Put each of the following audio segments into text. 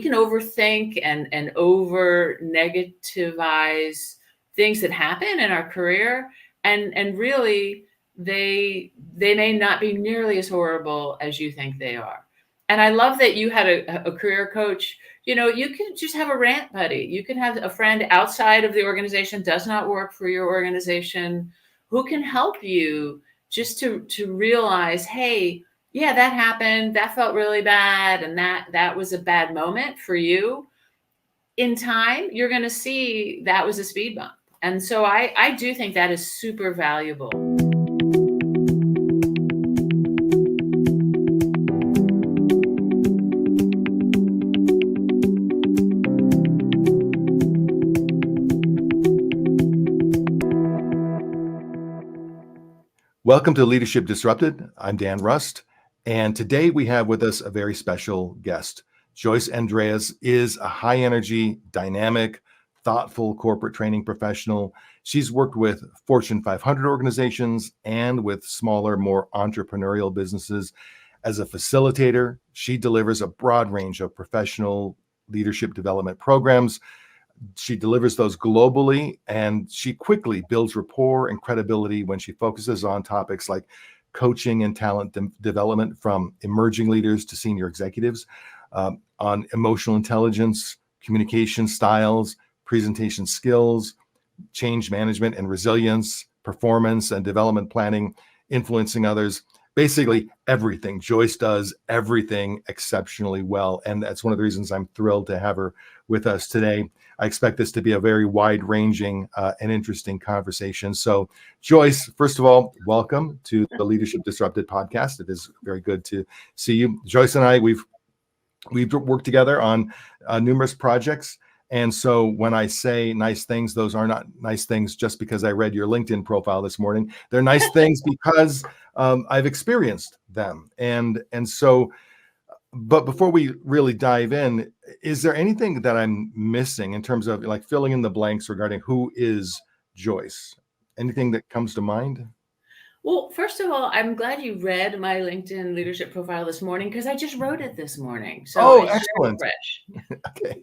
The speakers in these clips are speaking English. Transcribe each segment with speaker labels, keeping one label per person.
Speaker 1: overthink and over negativize things that happen in our career, and really they may not be nearly as horrible as you think they are. And I love that you had a career coach. You can just have a rant buddy. You can have a friend outside of the organization, does not work for your organization, who can help you just to realize, hey, yeah, that happened. That felt really bad. And that was a bad moment for you. In time, you're going to see that was a speed bump. And so I do think that is super valuable.
Speaker 2: Welcome to Leadership Disrupted. I'm Dan Rust, and today we have with us a very special guest. Joyce Andrasz is a high-energy, dynamic, thoughtful corporate training professional. She's worked with Fortune 500 organizations and with smaller, more entrepreneurial businesses. As a facilitator, she delivers a broad range of professional leadership development programs. She delivers those globally, and she quickly builds rapport and credibility when she focuses on topics like coaching and talent development, from emerging leaders to senior executives, on emotional intelligence, communication styles, presentation skills, change management and resilience, performance and development planning, influencing others. Basically everything. Joyce does everything exceptionally well. And that's one of the reasons I'm thrilled to have her with us today. I expect this to be a very wide-ranging and interesting conversation. So, Joyce, first of all, welcome to the Leadership Disrupted podcast. It is very good to see you. Joyce and I, we've worked together on numerous projects. And so when I say nice things, those are not nice things just because I read your LinkedIn profile this morning. They're nice things because I've experienced them. And so, but before we really dive in, is there anything that I'm missing in terms of like filling in the blanks regarding who is Joyce? Anything that comes to mind?
Speaker 1: Well, first of all, I'm glad you read my LinkedIn leadership profile this morning, because I just wrote it this morning. So it's
Speaker 2: excellent.
Speaker 1: fresh.
Speaker 2: Okay.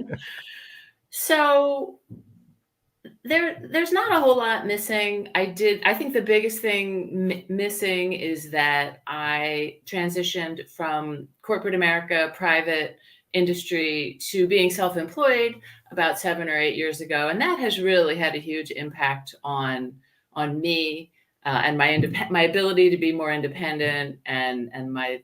Speaker 1: So there's not a whole lot missing. I think the biggest thing missing is that I transitioned from corporate America, private industry, to being self-employed about 7 or 8 years ago. And that has really had a huge impact on me and my ability to be more independent, and my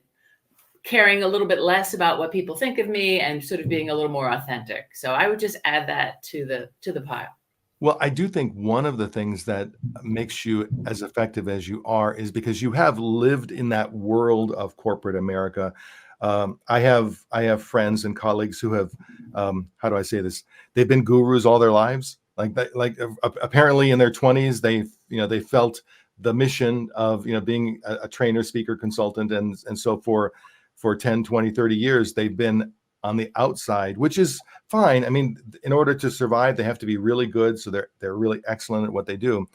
Speaker 1: caring a little bit less about what people think of me, and sort of being a little more authentic. So I would just add that to the pile.
Speaker 2: Well, I do think one of the things that makes you as effective as you are is because you have lived in that world of corporate America. I have friends and colleagues who have, how do I say this? They've been gurus all their lives. Apparently in their 20s, they felt the mission of, being a trainer, speaker, consultant. And so for 10, 20, 30 years, they've been on the outside, which is fine. I mean, in order to survive, they have to be really good. So they're really excellent at what they do.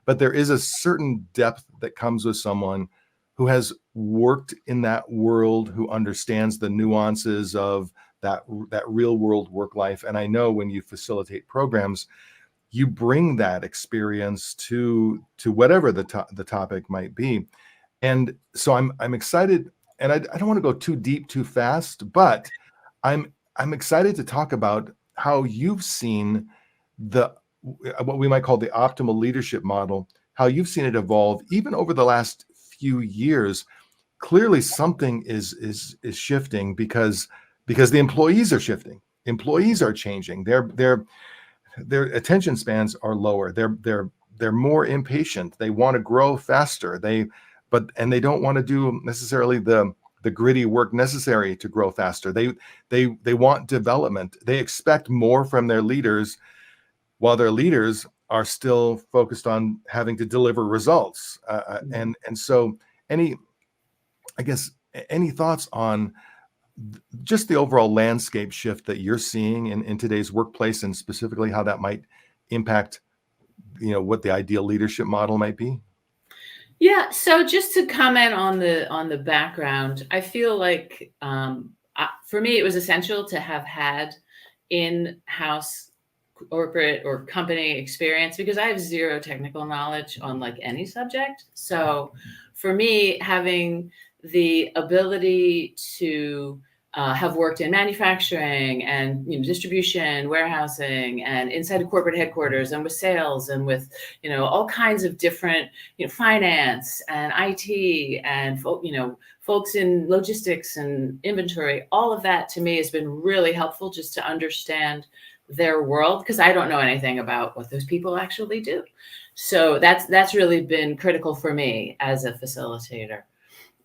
Speaker 2: But there is a certain depth that comes with someone who has worked in that world, who understands the nuances of that real world work life. And I know when you facilitate programs, you bring that experience to whatever the topic might be. And so I'm excited, and I don't want to go too deep too fast, but I'm excited to talk about how you've seen what we might call the optimal leadership model, how you've seen it evolve even over the last few years. Clearly something is shifting because the employees are shifting. Employees are changing. Their attention spans are lower. They're more impatient. They want to grow faster. They don't want to do necessarily the gritty work necessary to grow faster. They want development. They expect more from their leaders, while their leaders are still focused on having to deliver results. And so any thoughts on just the overall landscape shift that you're seeing in today's workplace, and specifically how that might impact, what the ideal leadership model might be?
Speaker 1: Yeah. So just to comment on the background, I feel like for me, it was essential to have had in-house corporate or company experience because I have zero technical knowledge on like any subject. So for me, having the ability to have worked in manufacturing and distribution, warehousing, and inside of corporate headquarters, and with sales, and with all kinds of different finance and IT, and folks in logistics and inventory. All of that to me has been really helpful just to understand their world, because I don't know anything about what those people actually do. So that's really been critical for me as a facilitator.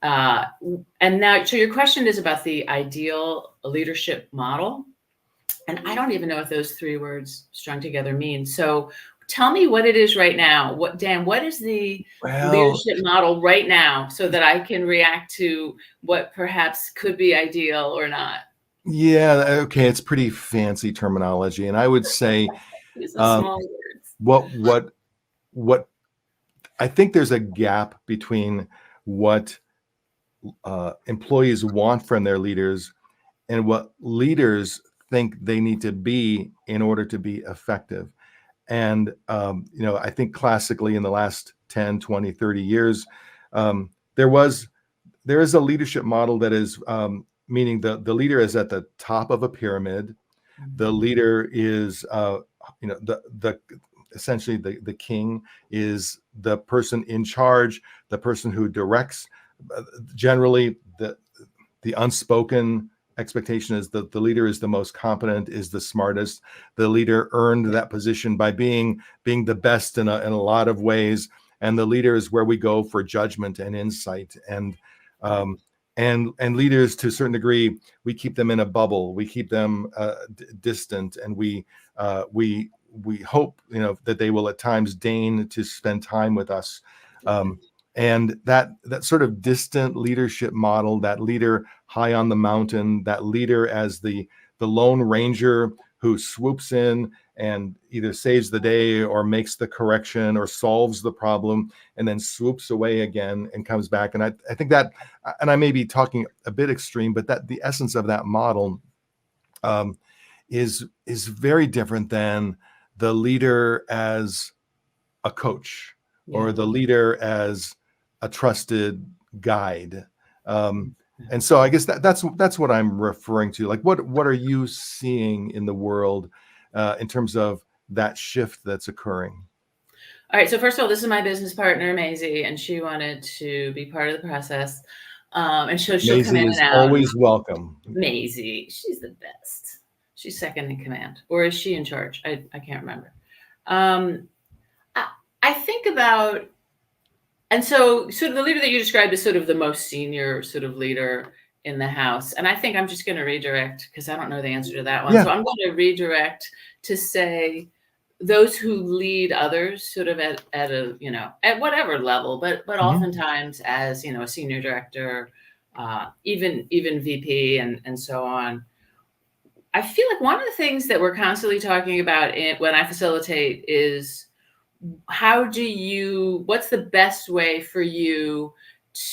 Speaker 1: And now, so your question is about the ideal leadership model. And I don't even know what those three words strung together mean. So tell me what it is right now. Dan, what is the leadership model right now so that I can react to what perhaps could be ideal or not?
Speaker 2: Yeah, okay, it's pretty fancy terminology, and I would say
Speaker 1: These are small words.
Speaker 2: what I think there's a gap between what employees want from their leaders and what leaders think they need to be in order to be effective. And I think classically in the last 10, 20, 30 years, there is a leadership model that is meaning the leader is at the top of a pyramid. The leader is the essentially the king is the person in charge, the person who directs. Generally, the unspoken expectation is that the leader is the most competent, is the smartest. The leader earned that position by being the best in a lot of ways, and the leader is where we go for judgment and insight. And leaders, to a certain degree, we keep them in a bubble. We keep them distant, and we hope that they will at times deign to spend time with us. And that sort of distant leadership model, that leader high on the mountain, that leader as the lone ranger who swoops in and either saves the day or makes the correction or solves the problem and then swoops away again and comes back. And I think that, and I may be talking a bit extreme, but that the essence of that model is very different than the leader as a coach or the leader as a trusted guide. And so I guess that's what I'm referring to. Like, what are you seeing in the world in terms of that shift that's occurring?
Speaker 1: All right. So first of all, this is my business partner, Maisie, and she wanted to be part of the process. And she'll come in and out.
Speaker 2: Always welcome.
Speaker 1: Maisie, she's the best. She's second in command, or is she in charge? I can't remember. I think about, and so sort of the leader that you described is sort of the most senior sort of leader in the house. And I think I'm just going to redirect because I don't know the answer to that one. Yeah. So I'm going to redirect to say those who lead others sort of at a, at whatever level, but oftentimes as, a senior director, even VP and so on. I feel like one of the things that we're constantly talking about when I facilitate is what's the best way for you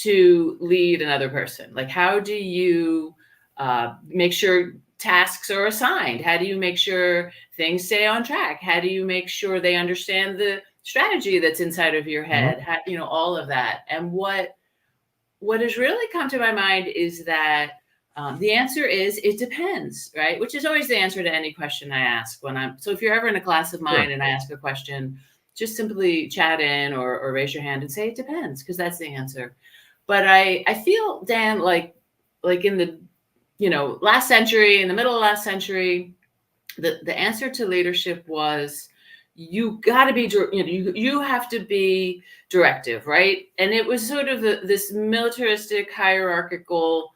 Speaker 1: to lead another person? Like, how do you make sure tasks are assigned? How do you make sure things stay on track? How do you make sure they understand the strategy that's inside of your head? How, all of that. And what has really come to my mind is that the answer is it depends, right? Which is always the answer to any question I ask so if you're ever in a class of mine and I ask a question, just simply chat in or raise your hand and say it depends, because that's the answer. But I feel, Dan, like in the last century, in the middle of last century, the answer to leadership was you got to be, you have to be directive, right? And it was sort of this militaristic hierarchical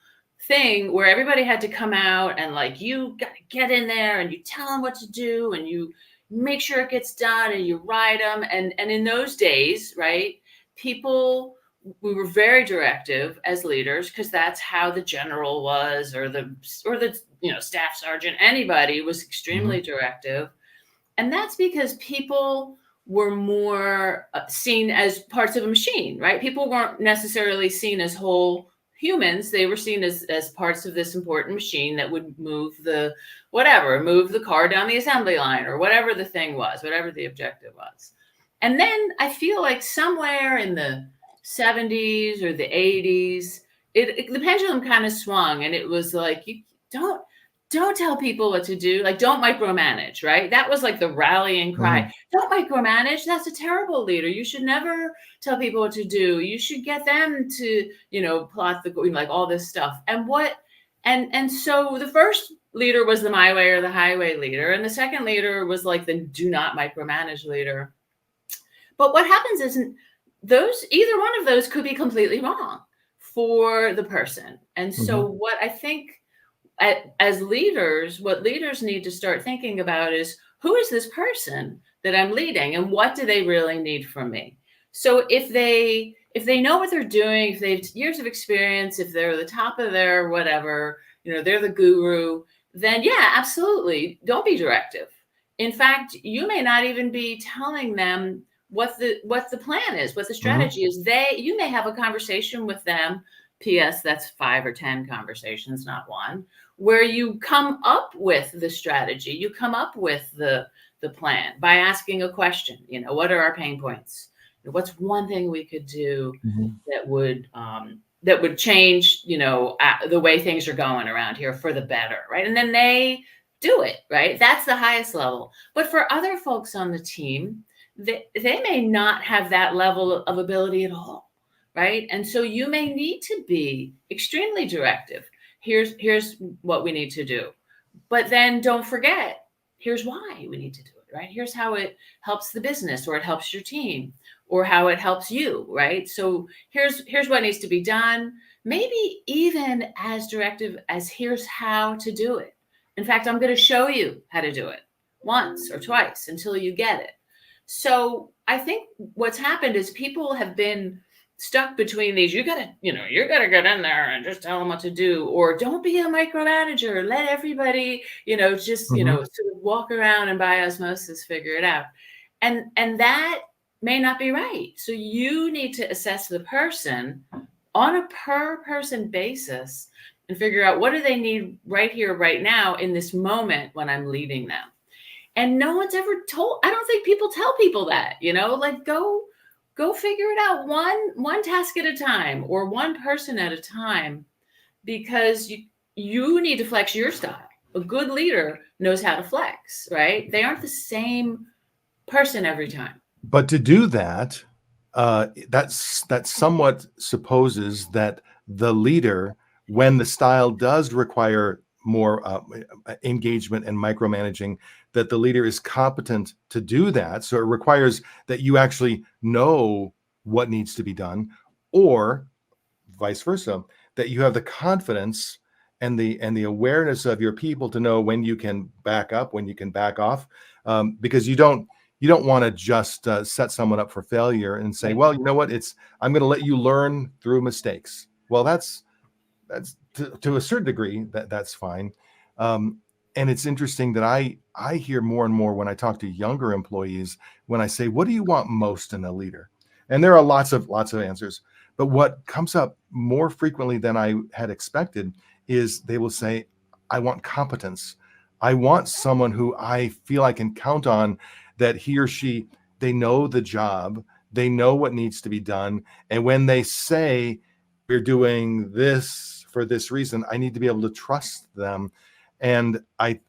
Speaker 1: thing where everybody had to come out and like, you got to get in there and you tell them what to do and you make sure it gets done and you ride them. And in those days, right, we were very directive as leaders because that's how the general was, or the staff sergeant, anybody was extremely directive. And that's because people were more seen as parts of a machine, right? People weren't necessarily seen as whole humans, they were seen as parts of this important machine that would move the car down the assembly line, or whatever the thing was, whatever the objective was. And then I feel like somewhere in the 70s or the 80s, the pendulum kind of swung, and it was like, you don't tell people what to do. Like, don't micromanage, right? That was like the rallying cry.
Speaker 2: Mhm.
Speaker 1: Don't micromanage. That's a terrible leader. You should never tell people what to do. You should get them to, plot like all this stuff. And so the first leader was the my way or the highway leader. And the second leader was like the do not micromanage leader. But what happens is either one of those could be completely wrong for the person. And so what I think, as leaders, what leaders need to start thinking about is, who is this person that I'm leading, and what do they really need from me? So if they know what they're doing, if they have years of experience, if they're the top of their whatever, they're the guru, then yeah, absolutely, don't be directive. In fact, you may not even be telling them what the plan is, what the strategy is. You may have a conversation with them. P.S. That's 5 or 10 conversations, not one, where you come up with the strategy, you come up with the plan by asking a question. What are our pain points? What's one thing we could do that would change, the way things are going around here for the better, right? And then they do it, right? That's the highest level. But for other folks on the team, they may not have that level of ability at all, right? And so you may need to be extremely directive. Here's what we need to do. But then don't forget, here's why we need to do it, right? Here's how it helps the business, or it helps your team, or how it helps you, right? So here's what needs to be done. Maybe even as directive as, here's how to do it. In fact, I'm going to show you how to do it once or twice until you get it. So I think what's happened is people have been stuck between these. You gotta get in there and just tell them what to do, or don't be a micromanager. Let everybody, just sort of walk around and by osmosis figure it out. And that may not be right. So you need to assess the person on a per person basis and figure out, what do they need right here, right now, in this moment when I'm leading them. And no one's ever I don't think people tell people that, like, go figure it out one task at a time, or one person at a time, because you need to flex your style. A good leader knows how to flex, right? They aren't the same person every time.
Speaker 2: But to do that, that somewhat supposes that the leader, when the style does require more engagement and micromanaging, that the leader is competent to do that. So it requires that you actually know what needs to be done, or vice versa, that you have the confidence and the awareness of your people to know when you can back up, when you can back off, because you don't want to just set someone up for failure and say, well, you know what, I'm going to let you learn through mistakes. Well, that's to a certain degree that's fine. And it's interesting that I hear more and more when I talk to younger employees, when I say, what do you want most in a leader? And there are lots of answers, but what comes up more frequently than I had expected is they will say, I want competence. I want someone who I feel I can count on, that he or she, they know the job, they know what needs to be done. And when they say, we're doing this for this reason, I need to be able to trust them. And I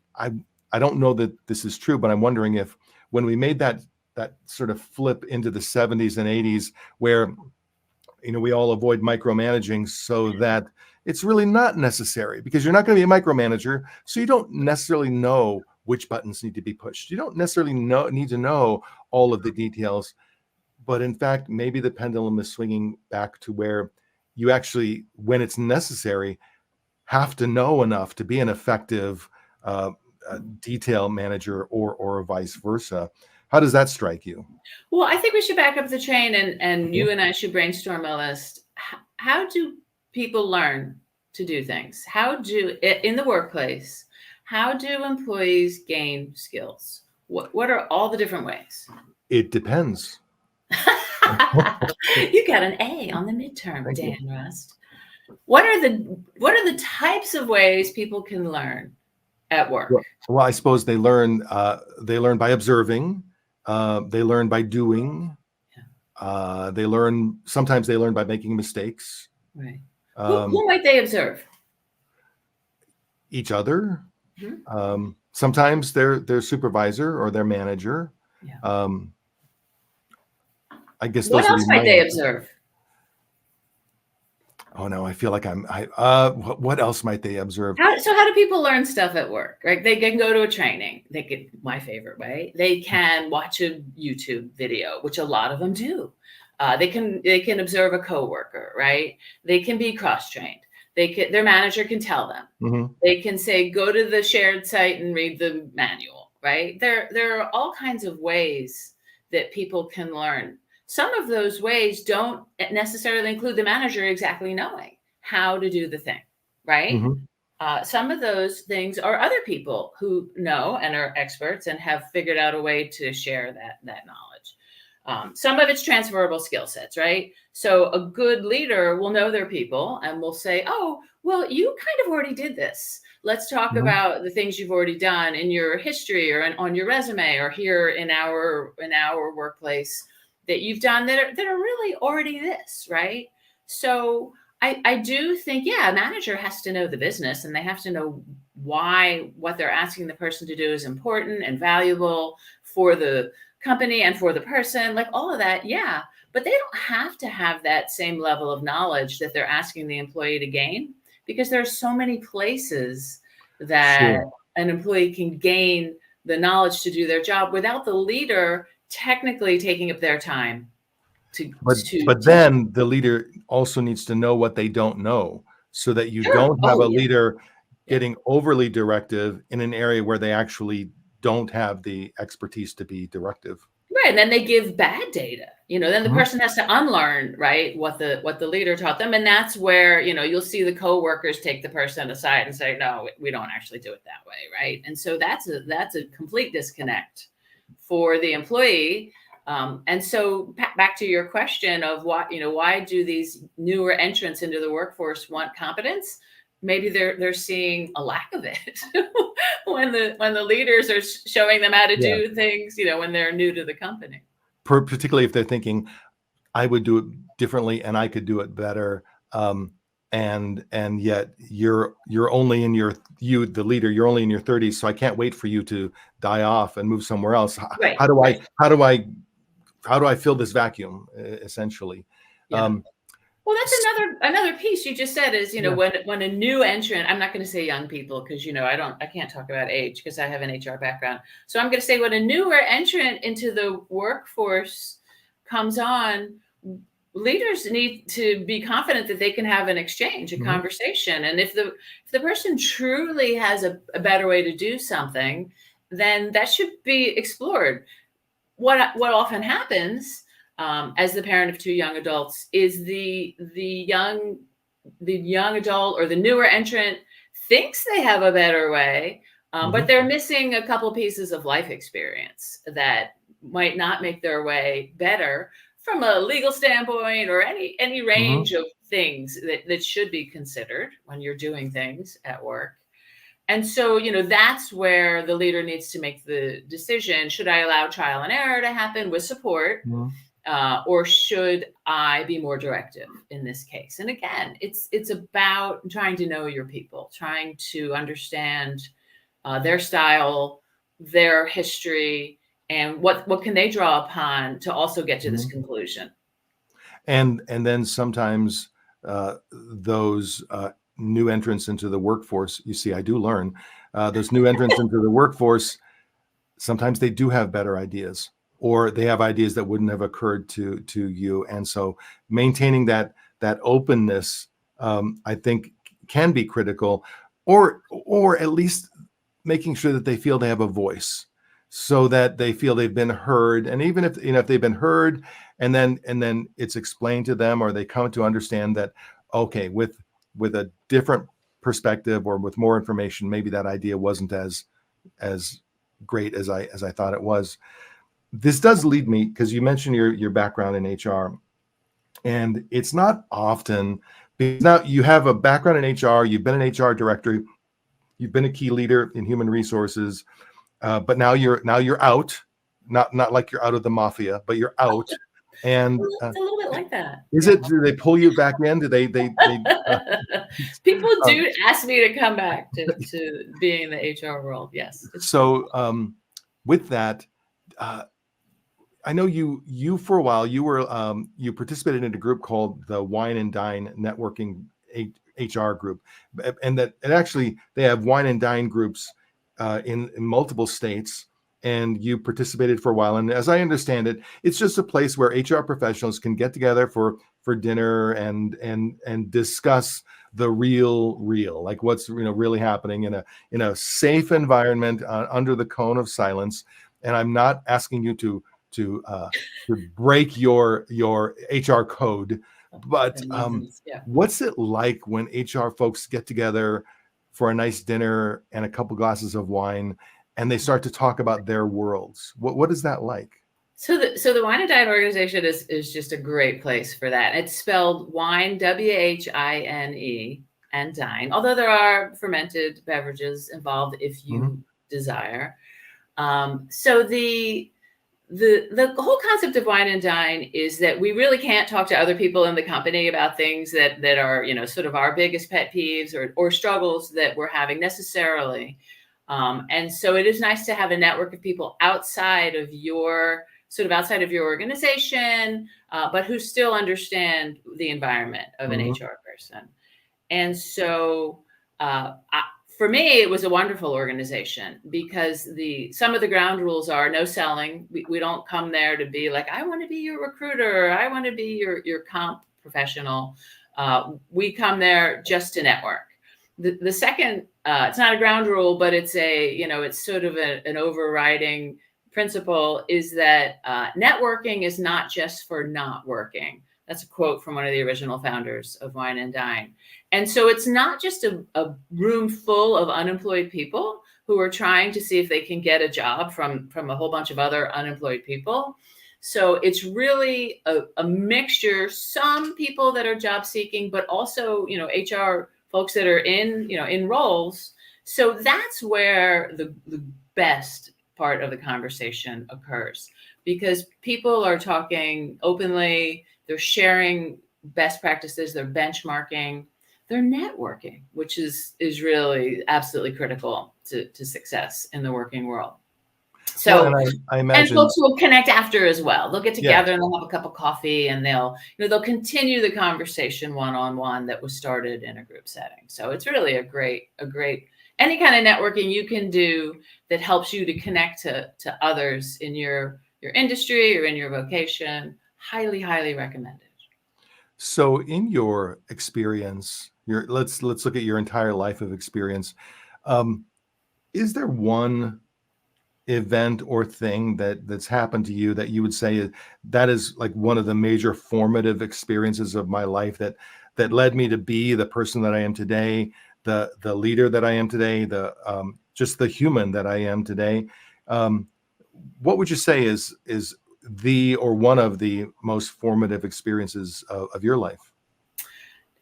Speaker 2: don't know that this is true, but I'm wondering if, when we made that sort of flip into the 70s and 80s, where we all avoid micromanaging, so that it's really not necessary, because you're not going to be a micromanager, so you don't necessarily know which buttons need to be pushed. You don't necessarily need to know all of the details. But in fact, maybe the pendulum is swinging back to where you actually, when it's necessary, have to know enough to be an effective detail manager, or vice versa. How does that strike you?
Speaker 1: Well, I think we should back up the train, and you and I should brainstorm a list. How do people learn to do things? In the workplace, how do employees gain skills? What are all the different ways?
Speaker 2: It depends.
Speaker 1: You got an A on the midterm,
Speaker 2: Thank you.
Speaker 1: Dan Rust. What are the types of ways people can learn at work?
Speaker 2: Well, I suppose they learn by observing, they learn by doing, sometimes they learn by making mistakes.
Speaker 1: Right.
Speaker 2: Um,
Speaker 1: Who might they observe?
Speaker 2: each other.
Speaker 1: Mhm.
Speaker 2: Sometimes their supervisor or their manager.
Speaker 1: Yeah.
Speaker 2: Um, I guess
Speaker 1: What
Speaker 2: those would
Speaker 1: else
Speaker 2: be
Speaker 1: might
Speaker 2: my
Speaker 1: they
Speaker 2: answer.
Speaker 1: observe?
Speaker 2: Oh no, I feel like what else might they observe?
Speaker 1: How do people learn stuff at work? Right? They can go to a training. They can, my favorite way. They can watch a YouTube video, which a lot of them do. They can observe a coworker, right? They can be cross trained. Their manager can tell them.
Speaker 2: Mhm.
Speaker 1: They can say, go to the shared site and read the manual, right? There are all kinds of ways that people can learn. Some of those ways don't necessarily include the manager exactly knowing how to do the thing, right?
Speaker 2: Mhm.
Speaker 1: Some of those things are other people who know and are experts and have figured out a way to share that knowledge. Some of it's transferable skill sets, right? So a good leader will know their people and will say, "Oh, well, you kind of already did this. Let's talk
Speaker 2: Mhm.
Speaker 1: about the things you've already done in your history or on your resume or here in our workplace that you've done that are really already this, right?" So I do think, yeah, a manager has to know the business and they have to know why what they're asking the person to do is important and valuable for the company and for the person, like all of that, yeah. But they don't have to have that same level of knowledge that they're asking the employee to gain because there's so many places that
Speaker 2: Sure.
Speaker 1: an employee can gain the knowledge to do their job without the leader technically taking up their time to
Speaker 2: But
Speaker 1: to
Speaker 2: but
Speaker 1: teach.
Speaker 2: then the leader also needs to know what they don't know so that you
Speaker 1: Sure.
Speaker 2: don't have
Speaker 1: Oh
Speaker 2: a
Speaker 1: yeah.
Speaker 2: leader
Speaker 1: Yeah.
Speaker 2: getting overly directive in an area where they actually don't have the expertise to be directive.
Speaker 1: Right, and then they give bad data. Then the
Speaker 2: Mhm.
Speaker 1: person has to unlearn, right, what the leader taught them, and that's where, you'll see the coworkers take the person aside and say, "No, we don't actually do it that way," right? And so that's a complete disconnect for the employee. And so back to your question of why do these newer entrants into the workforce want competence? Maybe they're seeing a lack of it when the leaders are showing them how to
Speaker 2: Yeah.
Speaker 1: do things, when they're new to the company.
Speaker 2: Particularly if they're thinking, I would do it differently and I could do it better. Um, and yet you're only in the leader, you're only in your 30s, so I can't wait for you to die off and move somewhere else.
Speaker 1: Right,
Speaker 2: How do
Speaker 1: right.
Speaker 2: I fill this vacuum, essentially?
Speaker 1: Yeah.
Speaker 2: Um,
Speaker 1: Well, that's another piece you just said is,
Speaker 2: yeah.
Speaker 1: when a new entrant, I'm not going to say young people because, I can't talk about age because I have an HR background. So I'm going to say when a newer entrant into the workforce comes on, leaders need to be confident that they can have an exchange, a
Speaker 2: Mhm.
Speaker 1: conversation. And if the person truly has a better way to do something, then that should be explored. What often happens, as the parent of two young adults, is the young adult or the newer entrant thinks they have a better way, but
Speaker 2: Mhm.
Speaker 1: they're missing a couple pieces of life experience that might not make their way better from a legal standpoint or any
Speaker 2: Mhm.
Speaker 1: range of things that should be considered when you're doing things at work. And so, that's where the leader needs to make the decision. Should I allow trial and error to happen with support?
Speaker 2: Mhm.
Speaker 1: Or should I be more directive in this case? And again, it's about trying to know your people, trying to understand their style, their history, and what can they draw upon to also get to this
Speaker 2: Mhm.
Speaker 1: conclusion.
Speaker 2: And then sometimes those new entrants into the workforce, you see, I do learn those new entrants into the workforce. Sometimes they do have better ideas, or they have ideas that wouldn't have occurred to you. And so, maintaining that openness, I think, can be critical, or at least making sure that they feel they have a voice, so that they feel they've been heard. And even if if they've been heard, and then it's explained to them, or they come to understand that, okay, with a different perspective or with more information, maybe that idea wasn't as great as I thought it was. This does lead me, because you mentioned your background in HR, and it's not often Because now you have a background in HR, you've been an HR director, you've been a key leader in human resources, but now you're out, not like you're out of the mafia, but you're out. And
Speaker 1: Well, it's a little bit like that.
Speaker 2: is
Speaker 1: Yeah.
Speaker 2: it? Do they pull you back in? Do they?
Speaker 1: People
Speaker 2: Uh,
Speaker 1: do ask me to come back to being in the HR world. Yes.
Speaker 2: so with that, uh, I know you for a while you participated in a group called the Wine and Dine Networking HR group, and that and actually they have wine and dine groups in multiple states, and you participated for a while. And as I understand it, it's just a place where HR professionals can get together for dinner and discuss the real, like what's really happening in a safe environment under the cone of silence. And I'm not asking you to break your HR code, but
Speaker 1: Yeah.
Speaker 2: what's it like when HR folks get together for a nice dinner and a couple glasses of wine, and they start to talk about their worlds? What is that like?
Speaker 1: So the Wine and Dine organization is just a great place for that. It's spelled wine, WHINE, and dine, although there are fermented beverages involved if you desire. So the whole concept of Wine and Dine is that we really can't talk to other people in the company about things that are, sort of our biggest pet peeves or struggles that we're having necessarily. And so it is nice to have a network of people outside of your organization, but who still understand the environment of an HR person. And so for me, it was a wonderful organization because some of the ground rules are no selling. We don't come there to be like, I want to be your recruiter, or I want to be your comp professional. We come there just to network. The second, it's not a ground rule, but it's it's sort of an overriding principle, is that networking is not just for not working. That's a quote from one of the original founders of Wine and Dine. And so it's not just a room full of unemployed people who are trying to see if they can get a job from a whole bunch of other unemployed people. So it's really a mixture, some people that are job seeking, but also, HR folks that are in roles. So that's where the best part of the conversation occurs, because people are talking openly, they're sharing best practices, they're benchmarking, they're networking, which is really absolutely critical to success in the working world. So,
Speaker 2: Well, and I
Speaker 1: and
Speaker 2: imagine,
Speaker 1: folks will connect after as well. They'll get
Speaker 2: yeah.
Speaker 1: together and they'll have a cup of coffee, and they'll continue the conversation one-on-one that was started in a group setting. So it's really a great, any kind of networking you can do that helps you to connect to others in your industry or in your vocation. Highly, highly recommended.
Speaker 2: So in your experience, let's look at your entire life of experience. Is there one event or thing that's happened to you that you would say that is like one of the major formative experiences of my life that led me to be the person that I am today, the leader that I am today, the just the human that I am today? What would you say is the or one of the most formative experiences of your life?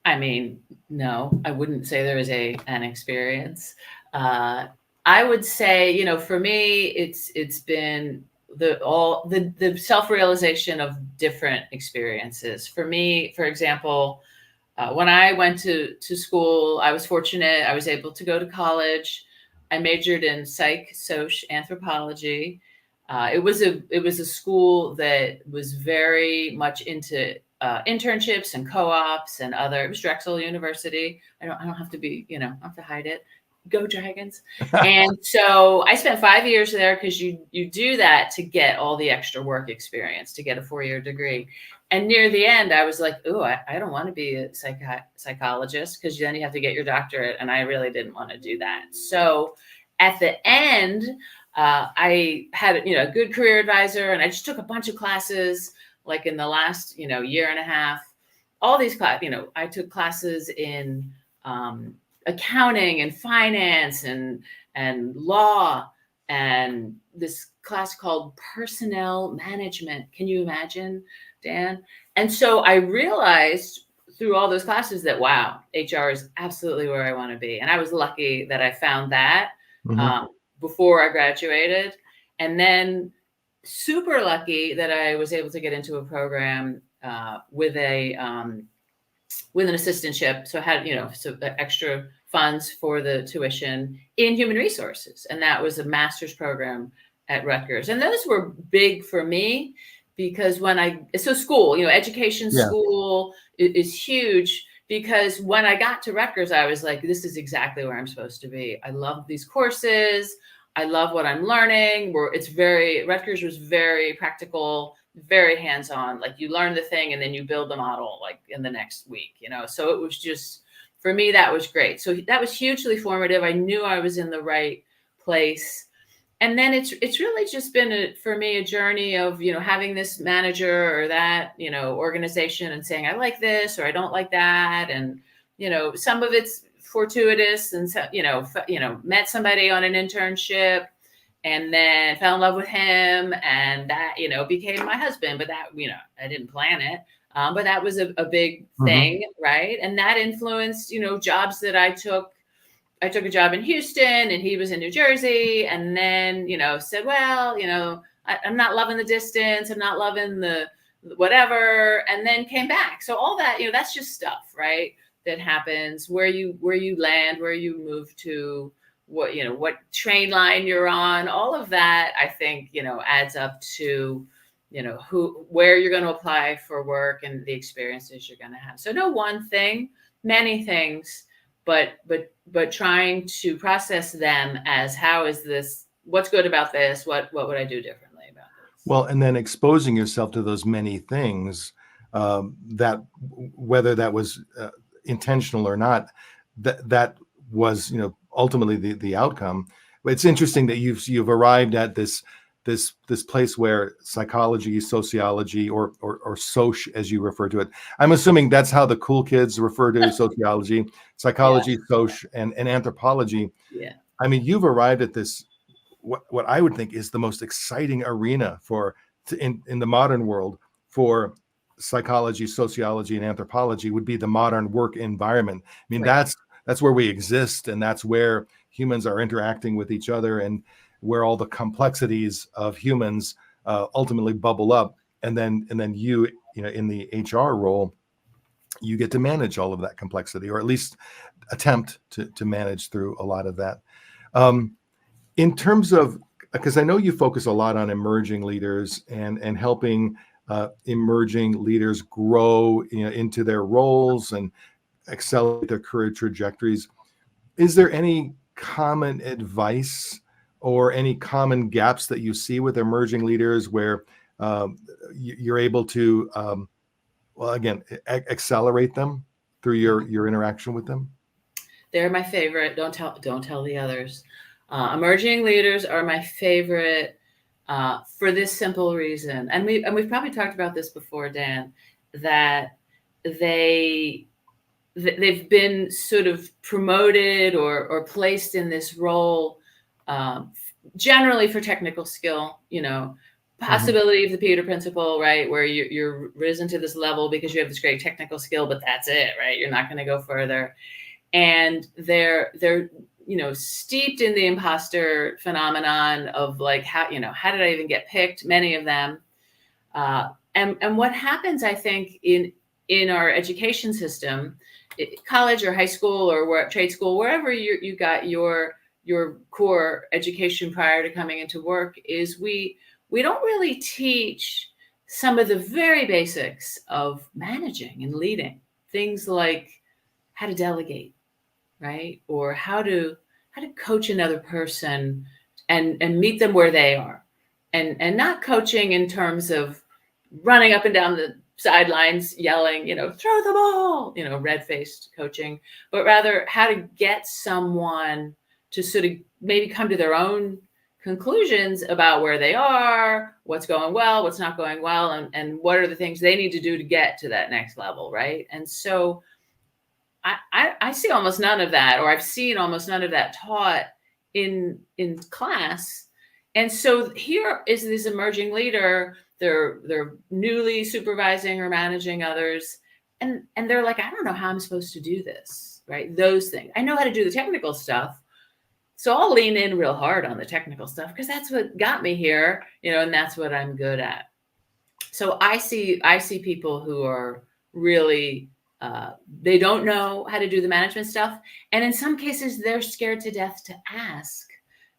Speaker 1: I mean, no, I wouldn't say there is an experience. I would say, for me, it's been the self-realization of different experiences. For me, for example, when I went to school, I was fortunate. I was able to go to college. I majored in psych, soc, anthropology. It was a school that was very much into internships and co-ops and other. It was Drexel University. I don't have to be, I don't have to hide it. Go Dragons. And so I spent 5 years there, because you do that to get all the extra work experience, to get a 4-year degree. And near the end, I was like, oh, I don't want to be a psychologist, because then you have to get your doctorate. And I really didn't want to do that. So at the end, I had a good career advisor, and I just took a bunch of classes, like in the last year and a half. All these classes, I took classes in accounting and finance and law, and this class called personnel management. Can you imagine, Dan? And so I realized through all those classes that, wow, HR is absolutely where I want to be. And I was lucky that I found that
Speaker 2: Hmm.
Speaker 1: before I graduated. And then super lucky that I was able to get into a program with an assistantship. So I had, so extra funds for the tuition in human resources. And that was a master's program at Rutgers. And those were big for me because school, education,
Speaker 2: Yeah.
Speaker 1: school is huge, because when I got to Rutgers, I was like, this is exactly where I'm supposed to be. I love these courses. I love what I'm learning. Rutgers was very practical, very hands-on. Like, you learn the thing and then you build the model like in the next week, so it was just, for me, that was great. So that was hugely formative. I knew I was in the right place. And then it's really just been for me a journey of, having this manager or that, organization, and saying I like this or I don't like that. And some of it's fortuitous, and so, met somebody on an internship and then fell in love with him, and that, became my husband. But that, I didn't plan it. But that was a big
Speaker 2: Hmm.
Speaker 1: thing, right? And that influenced, jobs that I took. I took a job in Houston and he was in New Jersey, and then, said, well, I'm not loving the distance. I'm not loving the whatever. And then came back. So all that, that's just stuff, right? That happens where you land, where you move to, what train line you're on. All of that, I think, adds up to, where you're going to apply for work and the experiences you're going to have. So no one thing, many things, but trying to process them as, how is this, what's good about this, what would I do differently about this.
Speaker 2: Well, and then exposing yourself to those many things, that whether that was intentional or not, that was, ultimately the outcome. But it's interesting that you've arrived at this place where psychology, sociology, or soc, as you refer to it. I'm assuming that's how the cool kids refer to sociology,
Speaker 1: Yeah,
Speaker 2: psychology, soc, and anthropology.
Speaker 1: yeah,
Speaker 2: I mean, you've arrived at this, what I would think is the most exciting arena in the modern world for psychology, sociology, and anthropology would be the modern work environment. I mean,
Speaker 1: right,
Speaker 2: that's where we exist, and that's where humans are interacting with each other, and where all the complexities of humans ultimately bubble up. And then in the HR role, you get to manage all of that complexity, or at least attempt to manage through a lot of that. Um, in terms of, because I know you focus a lot on emerging leaders and helping emerging leaders grow, into their roles and accelerate their career trajectories. Is there any common advice or any common gaps that you see with emerging leaders where you're able to, well, again, accelerate them through
Speaker 1: yeah.
Speaker 2: your interaction with them?
Speaker 1: They're my favorite. Don't tell the others. Emerging leaders are my favorite, for this simple reason, and we've probably talked about this before, Dan, that they they've been sort of promoted or placed in this role, um, generally for technical skill,
Speaker 2: Hmm.
Speaker 1: possibility of the Peter principle, right? Where you're risen to this level because you have this great technical skill, but that's it, right? You're not going to go further. And they're steeped in the imposter phenomenon of, like, how did I even get picked? Many of them. And what happens, I think, in our education system, college or high school or trade school, wherever you got your core education prior to coming into work, is we don't really teach some of the very basics of managing and leading. Things like how to delegate, right? Or how to coach another person and meet them where they are. And not coaching in terms of running up and down the sidelines yelling, throw the ball, red-faced coaching, but rather how to get someone to sort of maybe come to their own conclusions about where they are, what's going well, what's not going well, and what are the things they need to do to get to that next level, right? And so I see almost none of that, or I've seen almost none of that taught in class. And so here is this emerging leader. They're newly supervising or managing others, and they're like, I don't know how I'm supposed to do this, right? Those things. I know how to do the technical stuff. So I'll lean in real hard on the technical stuff because that's what got me here, and that's what I'm good at. So I see people who are really they don't know how to do the management stuff, and in some cases they're scared to death to ask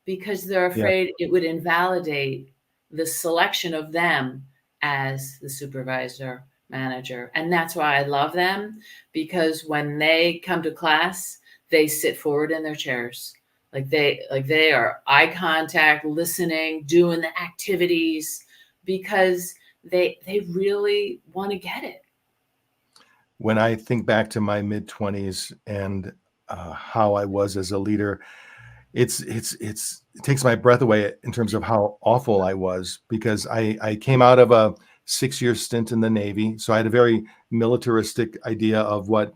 Speaker 1: because they're
Speaker 2: Yeah.
Speaker 1: afraid it would invalidate the selection of them as the supervisor manager. And that's why I love them, because when they come to class they sit forward in their chairs, like they are eye contact, listening, doing the activities, because they really want to get it.
Speaker 2: When I think back to my mid-20s and how I was as a leader, it takes my breath away in terms of how awful I was, because I came out of a 6-year stint in the Navy, so I had a very militaristic idea of what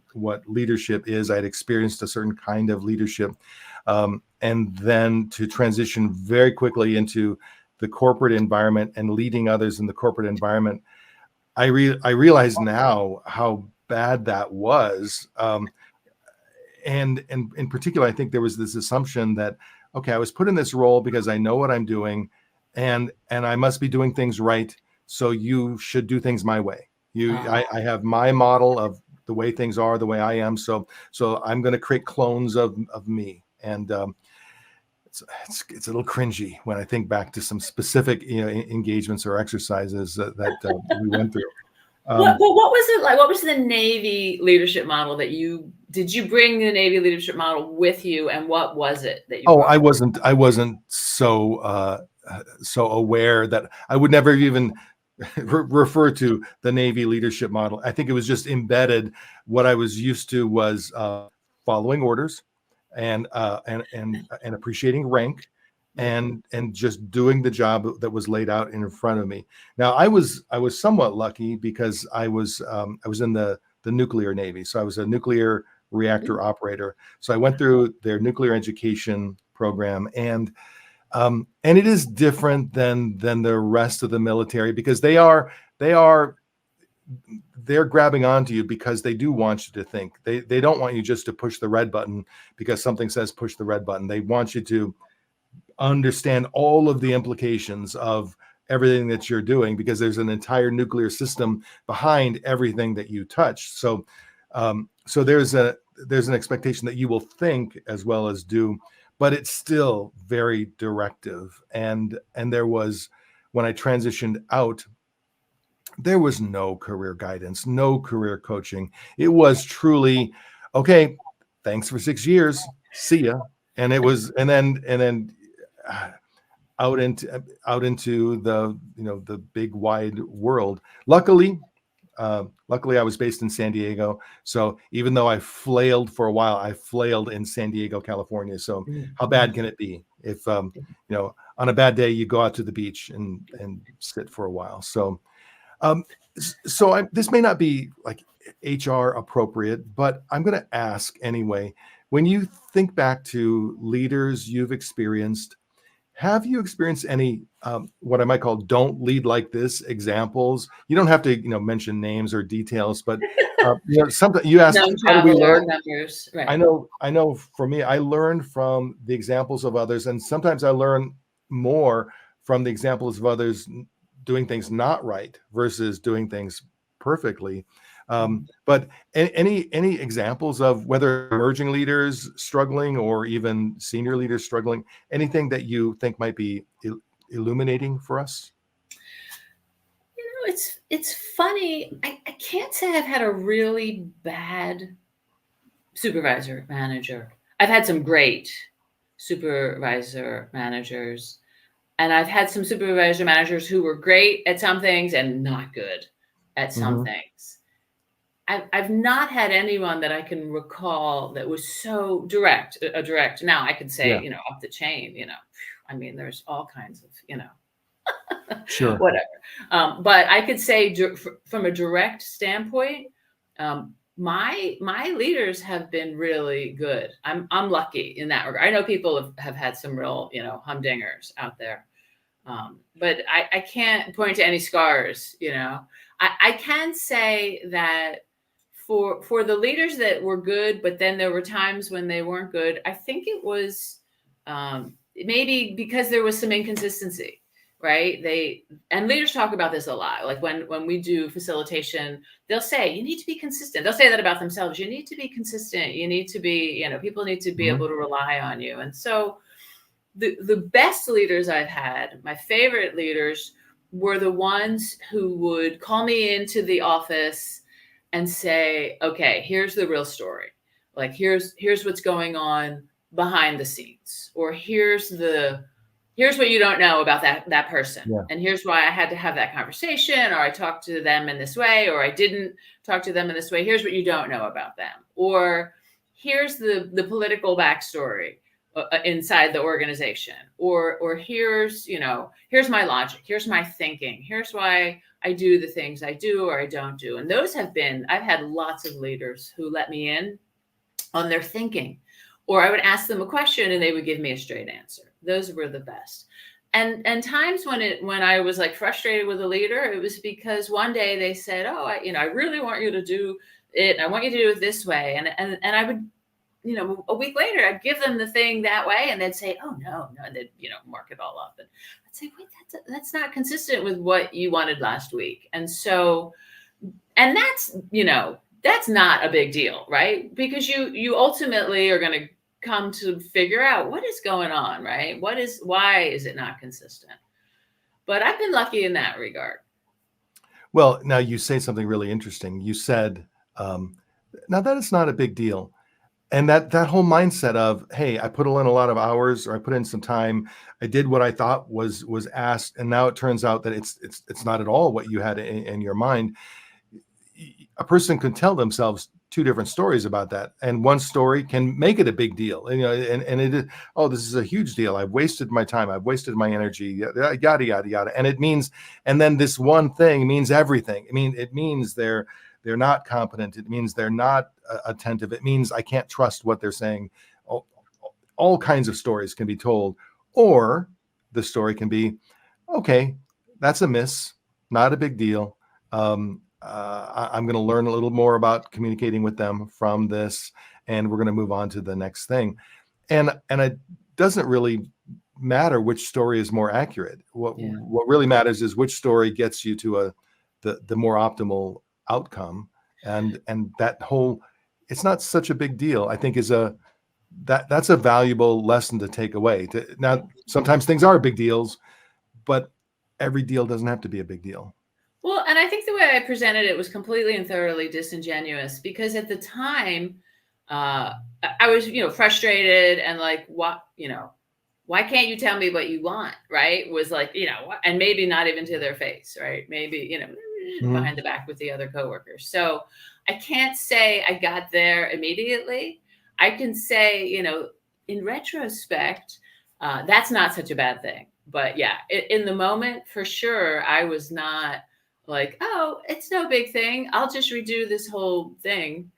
Speaker 2: leadership is. I had experienced a certain kind of leadership, and then to transition very quickly into the corporate environment and leading others in the corporate environment. I realize now how bad that was. And in particular, I think there was this assumption that, okay, I was put in this role because I know what I'm doing, and I must be doing things right. So you should do things my way. I have my model of the way things are, the way I am. So I'm going to create clones of me. And it's a little cringy when I think back to some specific engagements or exercises that we went through.
Speaker 1: What was it like? What was the Navy leadership model that did you bring the Navy leadership model with you, and what was it that you
Speaker 2: Oh,
Speaker 1: brought?
Speaker 2: I wasn't so aware that I would never even refer to the Navy leadership model. I think it was just embedded. What I was used to was following orders and appreciating rank and just doing the job that was laid out in front of me. Now I was somewhat lucky because I was in the nuclear Navy, so I was a nuclear reactor operator. So I went through their nuclear education program, and it is different than the rest of the military, because they're grabbing onto you because they do want you to think. They don't want you just to push the red button because something says push the red button. They want you to understand all of the implications of everything that you're doing, because there's an entire nuclear system behind everything that you touch. So there's an expectation that you will think as well as do, but it's still very directive. And there was, when I transitioned out, there was no career guidance, no career coaching. It was truly, okay, thanks for 6 years, see ya. And then uh, out into the big wide world. Luckily, I was based in San Diego, so even though I flailed for a while, I flailed in San Diego, California. So how bad can it be if on a bad day you go out to the beach and sit for a while? So um, this may not be like HR appropriate, but I'm going to ask anyway. When you think back to leaders you've experienced, have you experienced any what I might call "don't lead like this" examples? You don't have to mention names or details, but sometimes you asked,
Speaker 1: Known
Speaker 2: how do we
Speaker 1: traveler
Speaker 2: learn?
Speaker 1: numbers,
Speaker 2: I
Speaker 1: right?
Speaker 2: know for me, I learn from the examples of others, and sometimes I learn more from the examples of others doing things not right versus doing things perfectly. But any examples of whether emerging leaders struggling or even senior leaders struggling, anything that you think might be illuminating for us?
Speaker 1: It's funny. I can't say I've had a really bad supervisor manager. I've had some great supervisor managers, and I've had some supervisor managers who were great at some things and not good at some
Speaker 2: Hmm.
Speaker 1: things. I've not had anyone that I can recall that was so direct, a direct. Now I could say,
Speaker 2: Yeah,
Speaker 1: up the chain, I mean, there's all kinds of,
Speaker 2: sure.
Speaker 1: whatever. But I could say from a direct standpoint, my leaders have been really good. I'm lucky in that regard. I know people have had some real, humdingers out there. But I can't point to any scars. I can say that for the leaders that were good, but then there were times when they weren't good, I think it was maybe because there was some inconsistency, right? And leaders talk about this a lot. Like when we do facilitation, they'll say, you need to be consistent. They'll say that about themselves. You need to be consistent. You need to be, people need to be
Speaker 2: Mhm.
Speaker 1: able to rely on you. And so the best leaders I've had, my favorite leaders, were the ones who would call me into the office and say, okay, here's the real story. Like here's what's going on behind the scenes, or here's what you don't know about that person.
Speaker 2: Yeah.
Speaker 1: And here's why I had to have that conversation, or I talked to them in this way, or I didn't talk to them in this way. Here's what you don't know about them. Or here's the political backstory inside the organization, or here's my logic, here's my thinking, here's why I do the things I do or I don't do. And I've had lots of leaders who let me in on their thinking, or I would ask them a question and they would give me a straight answer. Those were the best. And times when I was like frustrated with a leader, it was because one day they said, oh, I really want you to do it, I want you to do it this way, and I would, a week later, I'd give them the thing that way, and they'd say, "Oh no," and they'd mark it all up, and I'd say, "Wait, that's not consistent with what you wanted last week." And so, and that's not a big deal, right? Because you ultimately are going to come to figure out what is going on, right? Why is it not consistent? But I've been lucky in that regard.
Speaker 2: Well, now you say something really interesting. You said, now that it's not a big deal. And that whole mindset of, hey, I put in a lot of hours, or I put in some time, I did what I thought was asked, and now it turns out that it's not at all what you had in your mind. A person can tell themselves two different stories about that, and one story can make it a big deal. And it is, oh, this is a huge deal. I've wasted my time. I've wasted my energy. Yada yada yada. And it means, and then this one thing means everything. It means they're not competent. It means they're not attentive. It means I can't trust what they're saying. All kinds of stories can be told, or the story can be, okay, that's a miss, not a big deal. I'm going to learn a little more about communicating with them from this, and we're going to move on to the next thing. And it doesn't really matter which story is more accurate. What really matters is which story gets you to the more optimal outcome. And that whole, it's not such a big deal, I think, that's a valuable lesson to take away. Now, sometimes things are big deals, but every deal doesn't have to be a big deal.
Speaker 1: Well, and I think the way I presented it was completely and thoroughly disingenuous, because at the time, I was, frustrated and like, what, why can't you tell me what you want? Right. Was like, and maybe not even to their face. Right. Maybe, behind the back with the other coworkers. So I can't say I got there immediately. I can say, in retrospect, that's not such a bad thing. But yeah, in the moment, for sure, I was not like, oh, it's no big thing, I'll just redo this whole thing,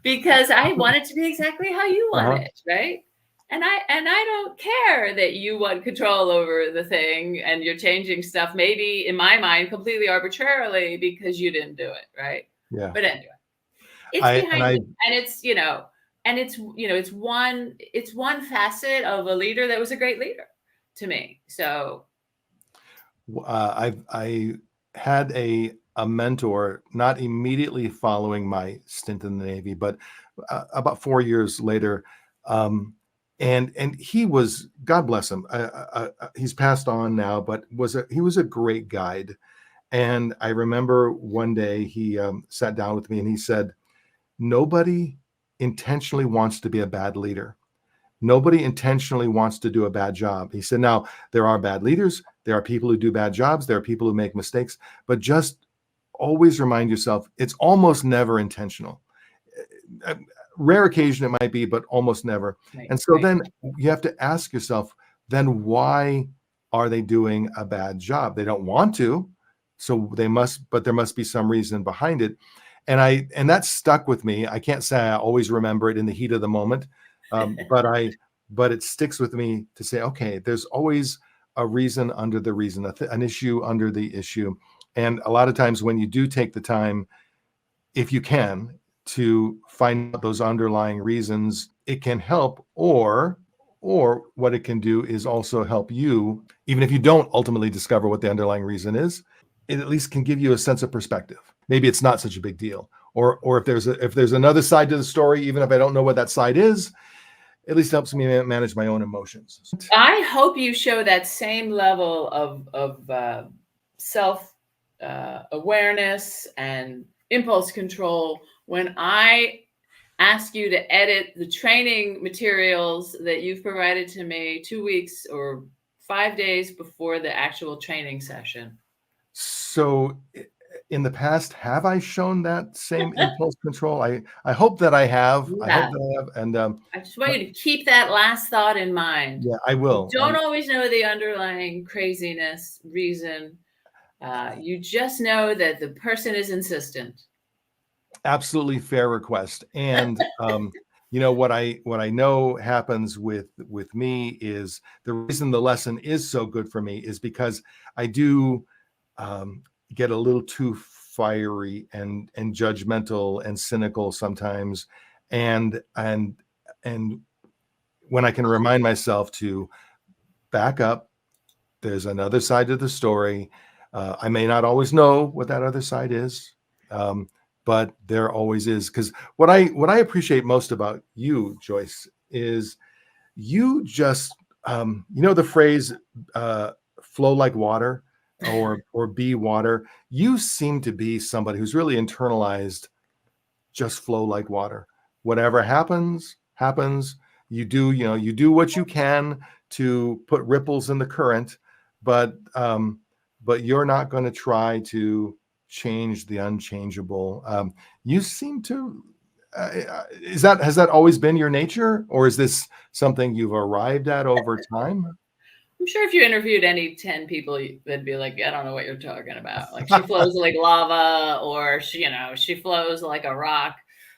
Speaker 1: because I want it to be exactly how you want it, right? And I don't care that you want control over the thing and you're changing stuff, maybe in my mind, completely arbitrarily because you didn't do it, right?
Speaker 2: Yeah.
Speaker 1: But anyway, it's behind
Speaker 2: I
Speaker 1: it, and it's one facet of a leader that was a great leader to me. So
Speaker 2: I had a mentor, not immediately following my stint in the Navy, but about 4 years later. And he was, God bless him, he's passed on now, but he was a great guide. And I remember one day he sat down with me and he said, nobody intentionally wants to be a bad leader. Nobody intentionally wants to do a bad job. He said, now, there are bad leaders. There are people who do bad jobs. There are people who make mistakes. But just always remind yourself, it's almost never intentional. Rare occasion it might be, but almost never.
Speaker 1: right,
Speaker 2: And so
Speaker 1: right.
Speaker 2: then you have to ask yourself, then why are they doing a bad job? They don't want to. So but there must be some reason behind it. And that stuck with me. I can't say I always remember it in the heat of the moment. But it sticks with me to say, okay, there's always a reason under the reason, an issue under the issue. And a lot of times when you do take the time if you can, to find out those underlying reasons, it can help, or what it can do is also help you, even if you don't ultimately discover what the underlying reason is, it at least can give you a sense of perspective. Maybe it's not such a big deal. Or if there's another side to the story, even if I don't know what that side is, at least helps me manage my own emotions.
Speaker 1: I hope you show that same level of self awareness and impulse control when I ask you to edit the training materials that you've provided to me 2 weeks or 5 days before the actual training session.
Speaker 2: So in the past, have I shown that same impulse control? I hope that I have. I hope
Speaker 1: Yeah.
Speaker 2: that I have. And
Speaker 1: I just want you to keep that last thought in mind.
Speaker 2: yeah, I
Speaker 1: You
Speaker 2: will.
Speaker 1: don't always know the underlying craziness reason. You just know that the person is insistent.
Speaker 2: Absolutely fair request. And what I know happens with me is the reason the lesson is so good for me is because I do um, get a little too fiery and judgmental and cynical sometimes, and when I can remind myself to back up, there's another side to the story. I may not always know what that other side is, but there always is. Because what I appreciate most about you, Joyce, is you just the phrase "flow like water" or "be water." You seem to be somebody who's really internalized just flow like water. Whatever happens, happens. You do what you can to put ripples in the current, but you're not going to try to change the unchangeable. You seem to. Has that always been your nature, or is this something you've arrived at over time?
Speaker 1: I'm sure if you interviewed any 10 people, they'd be like, I don't know what you're talking about. Like she flows like lava, or she flows like a rock.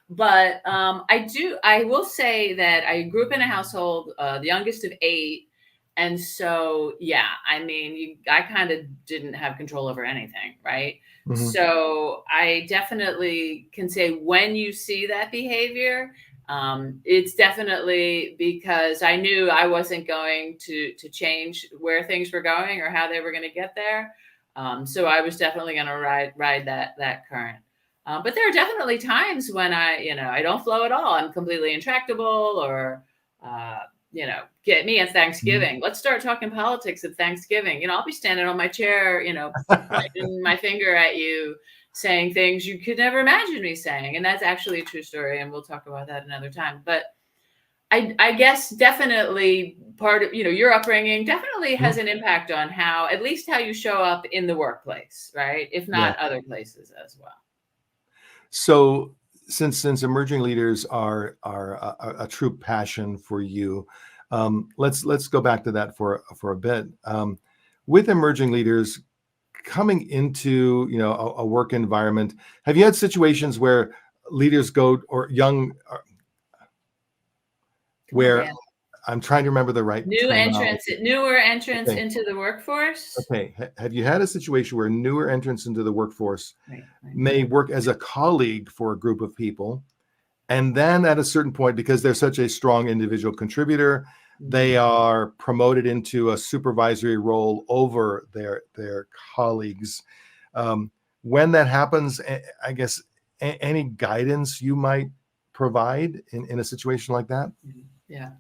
Speaker 1: But I will say that I grew up in a household, the youngest of 8. And so, yeah, I mean, I kind of didn't have control over anything, right?
Speaker 2: Mhm.
Speaker 1: So I definitely can say when you see that behavior, it's definitely because I knew I wasn't going to change where things were going or how they were going to get there. So I was definitely going to ride that current. But there are definitely times when I don't flow at all. I'm completely intractable, or uh, get me at
Speaker 2: Mhm.
Speaker 1: Thanksgiving. Let's start talking politics at Thanksgiving. I'll be standing on my chair, pointing my finger at you, saying things you could never imagine me saying. And that's actually a true story. And we'll talk about that another time. But I guess definitely part of, your upbringing definitely has an impact on at least how you show up in the workplace, right? If
Speaker 2: Yeah.
Speaker 1: not other places as well.
Speaker 2: So since emerging leaders are a true passion for you, let's go back to that for a bit. With emerging leaders coming into a work environment, have you had situations where leaders go or young
Speaker 1: Come on,
Speaker 2: where
Speaker 1: Dan.
Speaker 2: I'm trying to remember the right terminology.
Speaker 1: Newer entrants
Speaker 2: Okay,
Speaker 1: into the workforce.
Speaker 2: okay. Have you had a situation where newer entrants into the workforce
Speaker 1: Right, right.
Speaker 2: may work as a colleague for a group of people? And then at a certain point, because they're such a strong individual contributor, they
Speaker 1: Mhm.
Speaker 2: are promoted into a supervisory role over their colleagues. Um, when that happens, I guess any guidance you might provide in a situation like that?
Speaker 1: Yeah.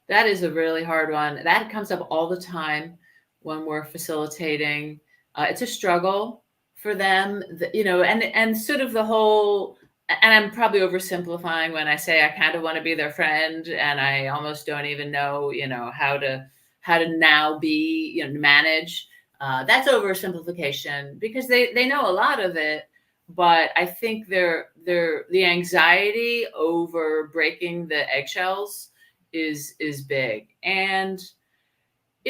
Speaker 1: That is a really hard one. That comes up all the time when we're facilitating. It's a struggle for them, and sort of the whole. And I'm probably oversimplifying when I say I kind of want to be their friend, and I almost don't even know, how to now be, manage. That's oversimplification because they know a lot of it, but I think the anxiety over breaking the eggshells is big. And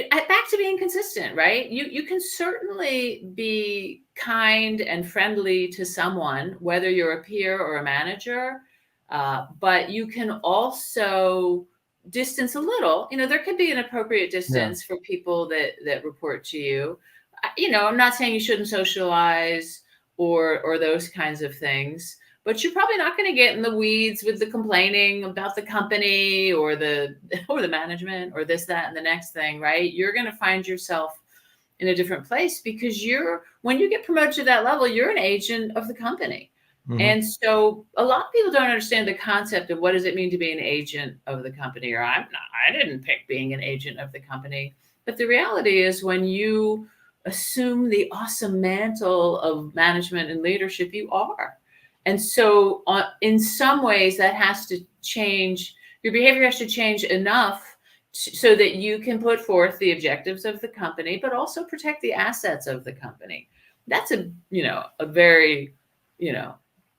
Speaker 1: back to being consistent, right? You can certainly be kind and friendly to someone, whether you're a peer or a manager, but you can also distance a little. There could be an appropriate
Speaker 2: Yeah.
Speaker 1: distance for people that report to you. I'm not saying you shouldn't socialize or those kinds of things, but you're probably not going to get in the weeds with the complaining about the company or the or the management or this, that, and the next thing, right? You're going to find yourself in a different place because when you get promoted to that level, you're an agent of the company.
Speaker 2: Mhm.
Speaker 1: And so a lot of people don't understand the concept of what does it mean to be an agent of the company, or I didn't pick being an agent of the company. But the reality is when you assume the awesome mantle of management and leadership, you are. And so in some ways that has to change. Your behavior has to change enough so that you can put forth the objectives of the company, but also protect the assets of the company. That's a very,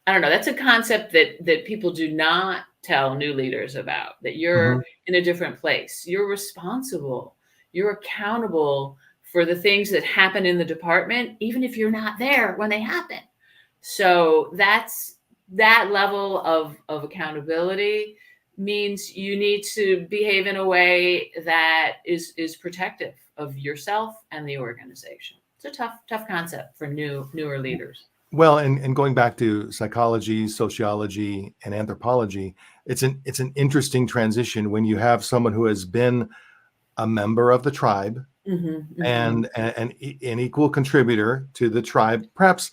Speaker 1: I don't know, that's a concept that people do not tell new leaders about, that
Speaker 2: Mhm.
Speaker 1: you're in a different place. You're responsible. You're accountable for the things that happen in the department, even if you're not there when they happen. So that level of accountability means you need to behave in a way that is protective of yourself and the organization. It's a tough concept for newer leaders.
Speaker 2: Well, and going back to psychology, sociology, and anthropology, it's an interesting transition when you have someone who has been a member of the tribe
Speaker 1: Hmm. Hmm.
Speaker 2: and an equal contributor to the tribe, perhaps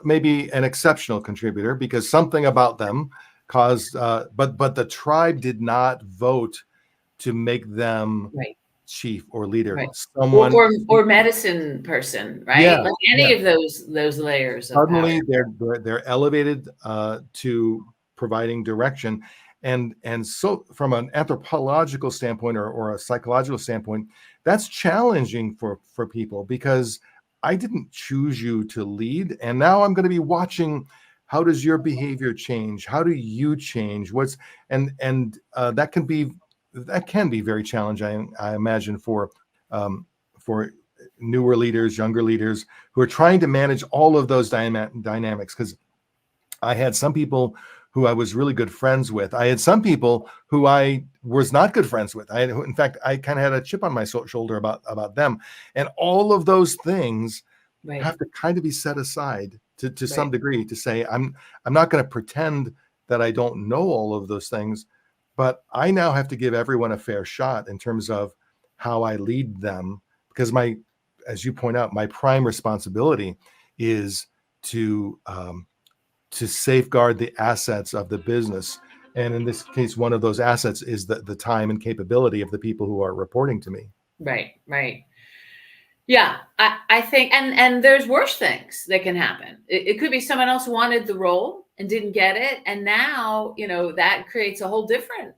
Speaker 2: maybe an exceptional contributor because something about them caused, but the tribe did not vote to make them
Speaker 1: Right.
Speaker 2: chief or leader.
Speaker 1: Right.
Speaker 2: Someone,
Speaker 1: Or medicine person,
Speaker 2: yeah,
Speaker 1: right? Like
Speaker 2: yeah.
Speaker 1: any of those layers of power.
Speaker 2: Suddenly they're elevated to providing direction, and so from an anthropological standpoint or a psychological standpoint, that's challenging for people because I didn't choose you to lead, and now I'm going to be watching how does your behavior change, how do you change, what's and that can be very challenging, I imagine, for newer leaders, younger leaders who are trying to manage all of those dynamics. Because I had some people who I was really good friends with. I had some people who I was not good friends with. In fact, I kind of had a chip on my shoulder about them, and all of those things
Speaker 1: Right.
Speaker 2: have to kind of be set aside to some
Speaker 1: Right.
Speaker 2: degree to say I'm not going to pretend that I don't know all of those things, but I now have to give everyone a fair shot in terms of how I lead them because as you point out, my prime responsibility is to safeguard the assets of the business. And in this case, one of those assets is the time and capability of the people who are reporting to me.
Speaker 1: Right. Right. Yeah, I think, and there's worse things that can happen. It could be someone else wanted the role and didn't get it, and now that creates a whole different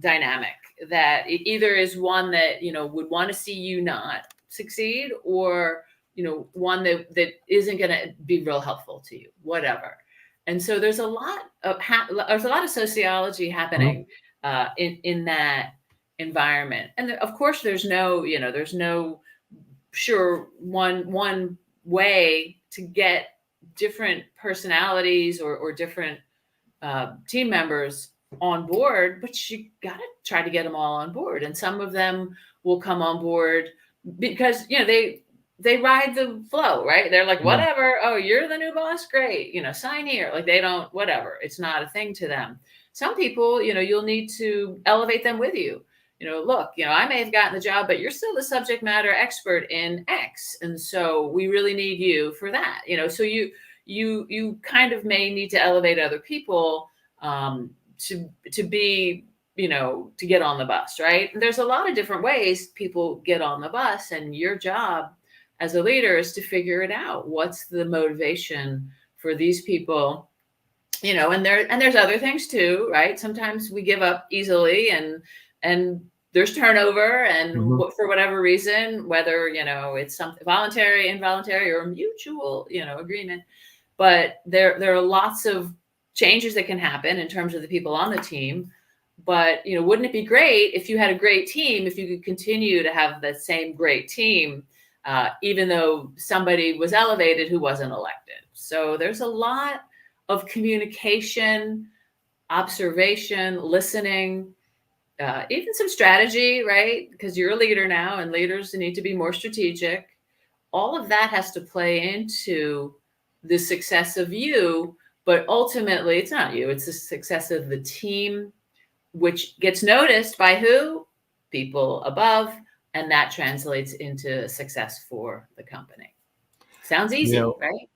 Speaker 1: dynamic that either is one that would want to see you not succeed, or one that isn't going to be real helpful to you, whatever. And so there's a lot of sociology
Speaker 2: Mhm.
Speaker 1: happening in that environment, and of course there's no sure one way to get different personalities or different team members on board, but you got to try to get them all on board. And some of them will come on board because they ride the flow, right? They're like,
Speaker 2: Yeah.
Speaker 1: whatever. Oh, you're the new boss, great. Sign here. Like they don't, whatever. It's not a thing to them. Some people, you'll need to elevate them with you. Look, I may have gotten the job, but you're still the subject matter expert in X, and so we really need you for that. So you kind of may need to elevate other people to be to get on the bus, right? And there's a lot of different ways people get on the bus, and your job as a leader is to figure it out. What's the motivation for these people? And there's other things too, right? Sometimes we give up easily, and there's turnover, and
Speaker 2: Mhm.
Speaker 1: for whatever reason, whether it's something voluntary, involuntary, or mutual agreement. But there are lots of changes that can happen in terms of the people on the team. But wouldn't it be great if you had a great team, if you could continue to have the same great team, even though somebody was elevated who wasn't elected? So there's a lot of communication, observation, listening, even some strategy, right? Because you're a leader now, and leaders need to be more strategic. All of that has to play into the success of you But ultimately, it's not you, it's the success of the team, which gets noticed by who? People above. And that translates into success for the company. Sounds
Speaker 2: You
Speaker 1: easy,
Speaker 2: know,
Speaker 1: right?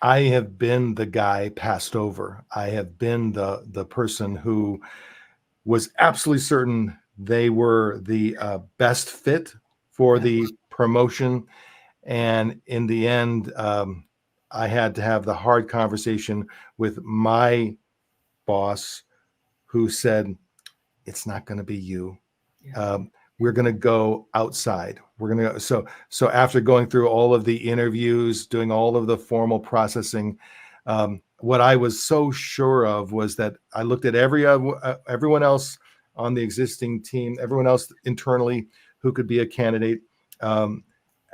Speaker 2: I have been the guy passed over. I have been the person who was absolutely certain they were the best fit for
Speaker 1: Yeah.
Speaker 2: the promotion, and in the end, I had to have the hard conversation with my boss, who said, "It's not going to be you.
Speaker 1: Yeah.
Speaker 2: Um, we're going to go outside. We're going to go." So after going through all of the interviews, doing all of the formal processing, what I was so sure of was that I looked at everyone else on the existing team, everyone else internally who could be a candidate, um,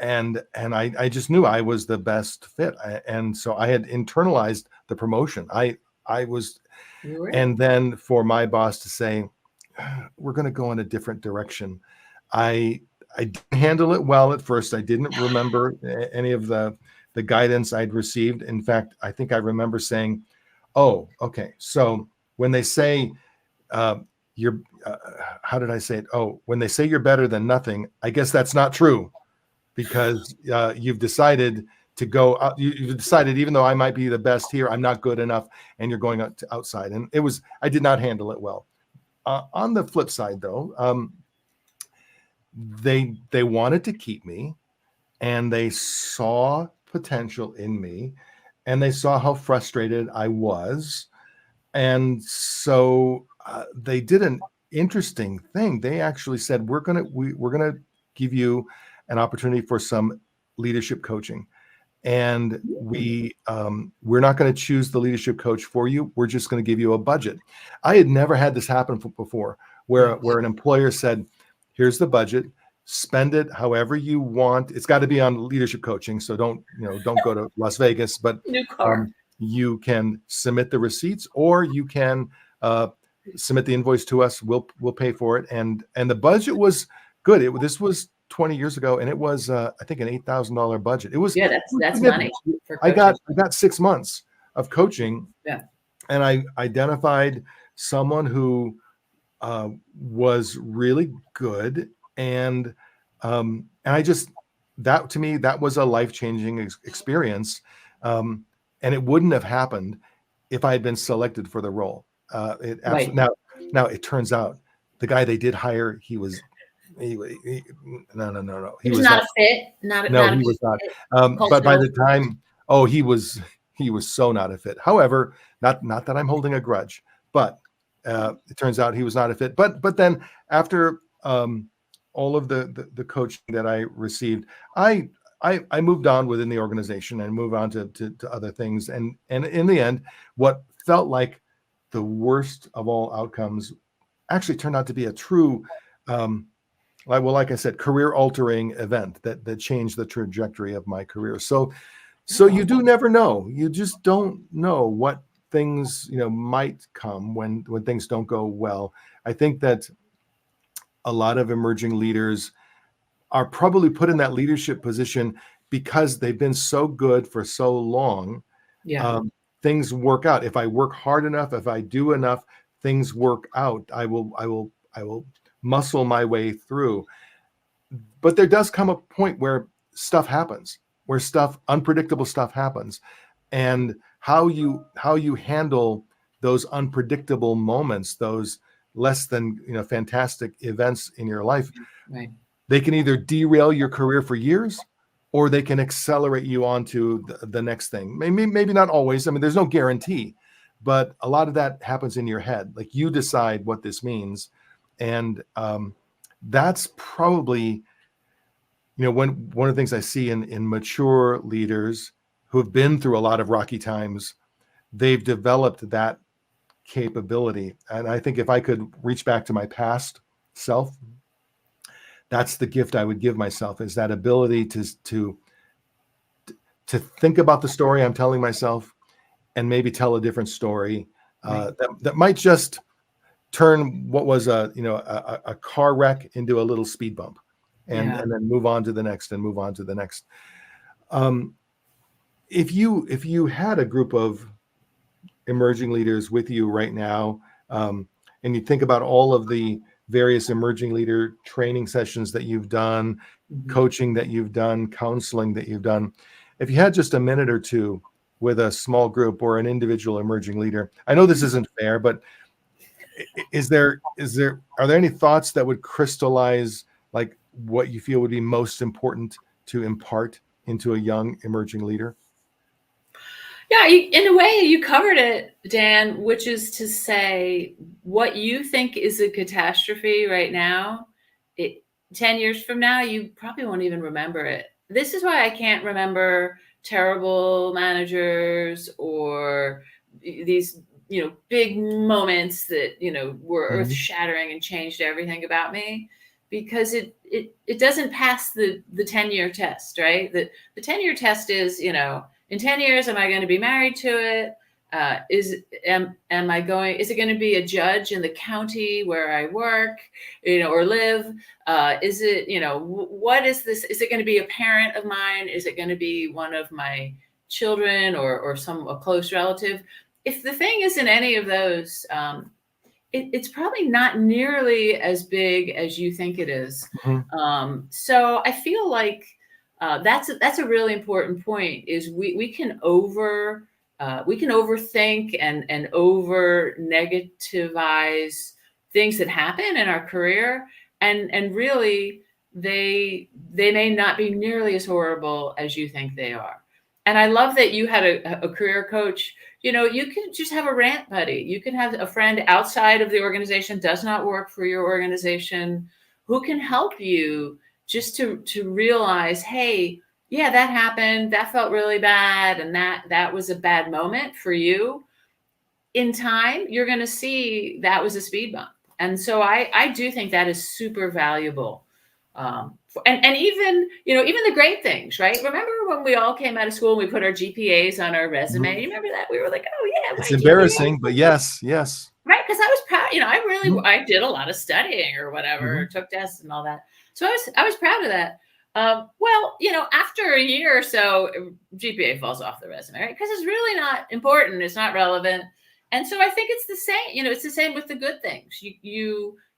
Speaker 2: and I just knew I was the best fit, and so I had internalized the promotion. I was,
Speaker 1: You were.
Speaker 2: and then for my boss to say, we're going to go in a different direction. I I didn't handle it well at first. I didn't remember any of the guidance I'd received. In fact, I think I remember saying, "Oh, okay." So when they say uh, you're, how did I say it? Oh, when they say you're better than nothing, I guess that's not true, because you've decided to go out. You've decided, even though I might be the best here, I'm not good enough, and you're going out to outside. And I did not handle it well. On the flip side, though, they wanted to keep me, and they saw potential in me, and they saw how frustrated I was, and so they did an interesting thing. They actually said, we're gonna give you an opportunity for some leadership coaching, and we're not going to choose the leadership coach for you. We're just going to give you a budget. I had never had this happen before,
Speaker 1: Yeah.
Speaker 2: where an employer said, here's the budget, spend it however you want. It's got to be on leadership coaching, so don't go to Las Vegas, but
Speaker 1: New car.
Speaker 2: you can submit the receipts, or you can submit the invoice to us. We'll pay for it. And the budget was good. This was 20 years ago, and it was I think an $8,000 budget. It was
Speaker 1: Yeah, that's money
Speaker 2: significant.
Speaker 1: for
Speaker 2: I
Speaker 1: coaching.
Speaker 2: got 6 months of coaching,
Speaker 1: Yeah.
Speaker 2: and I identified someone who was really good, and I just, that to me, that was a life-changing experience, and it wouldn't have happened if I had been selected for the role. It
Speaker 1: Right.
Speaker 2: absolutely, now it turns out the guy they did hire, he no, he
Speaker 1: It was
Speaker 2: was
Speaker 1: not
Speaker 2: not.
Speaker 1: a fit, not
Speaker 2: No,
Speaker 1: a
Speaker 2: he
Speaker 1: good
Speaker 2: was not.
Speaker 1: fit,
Speaker 2: But by
Speaker 1: cultural.
Speaker 2: the time, oh, he was so not a fit. However, not that I'm holding a grudge, but it turns out he was not a fit. But then after all of the coaching that I received, I moved on within the organization and moved on to other things. And in the end, what felt like the worst of all outcomes actually turned out to be a true, like I said, career altering event that changed the trajectory of my career. So you do never know. You just don't know what things might come when things don't go well. I think that a lot of emerging leaders are probably put in that leadership position because they've been so good for so long.
Speaker 1: Yeah.
Speaker 2: Things work out. If I work hard enough, if I do enough, things work out. I will muscle my way through. But there does come a point where stuff happens, where unpredictable stuff happens, and how you handle those unpredictable moments, those less than fantastic events in your life,
Speaker 1: Right.
Speaker 2: they can either derail your career for years, or they can accelerate you onto the next thing. Maybe not always. I mean, there's no guarantee, but a lot of that happens in your head. Like, you decide what this means, and that's probably one of the things I see in mature leaders who have been through a lot of rocky times. They've developed that capability, and I think if I could reach back to my past self, that's the gift I would give myself, is that ability to think about the story I'm telling myself, and maybe tell a different story
Speaker 1: Right.
Speaker 2: that might just turn what was a car wreck into a little speed bump, and
Speaker 1: Yeah.
Speaker 2: then move on to the next, and move on to the next. Um, if you had a group of emerging leaders with you right now, and you think about all of the various emerging leader training sessions that you've done,
Speaker 1: Mhm.
Speaker 2: coaching that you've done, counseling that you've done, if you had just a minute or two with a small group or an individual emerging leader, I know this isn't fair, but are there any thoughts that would crystallize like what you feel would be most important to impart into a young emerging leader?
Speaker 1: Yeah, in a way, you covered it, Dan, which is to say, what you think is a catastrophe right now, it, 10 years from now, you probably won't even remember it. This is why I can't remember terrible managers or these, big moments that, were earth
Speaker 2: Mhm.
Speaker 1: shattering and changed everything about me, because it doesn't pass the 10-year test, right? The 10-year test is, in 10 years, am I going to be married to it? Am I going, is it going to be a judge in the county where I work, or live? Is it, what is this? Is it going to be a parent of mine? Is it going to be one of my children or a close relative? If the thing isn't any of those, it's probably not nearly as big as you think it is.
Speaker 2: Mhm.
Speaker 1: So I feel like that's a really important point. Is we can overthink and over negativize things that happen in our career, and really they may not be nearly as horrible as you think they are. And I love that you had a career coach. You can just have a rant buddy. You can have a friend outside of the organization, does not work for your organization, who can help you just to realize, hey, yeah, that happened. That felt really bad, and that was a bad moment for you. In time, you're going to see that was a speed bump. And so I do think that is super valuable. And even, even the great things, right? Remember when we all came out of school and we put our GPAs on our resume?
Speaker 2: Mhm.
Speaker 1: You remember that? We were like, oh yeah,
Speaker 2: It's
Speaker 1: my GPA.
Speaker 2: embarrassing, but yes, yes.
Speaker 1: Right, because I was proud.
Speaker 2: Mhm.
Speaker 1: I did a lot of studying or whatever,
Speaker 2: Mhm.
Speaker 1: took tests and all that. So I was proud of that. Well, after a year or so, GPA falls off the resume, right? Because it's really not important. It's not relevant. And so I think it's the same. It's the same with the good things.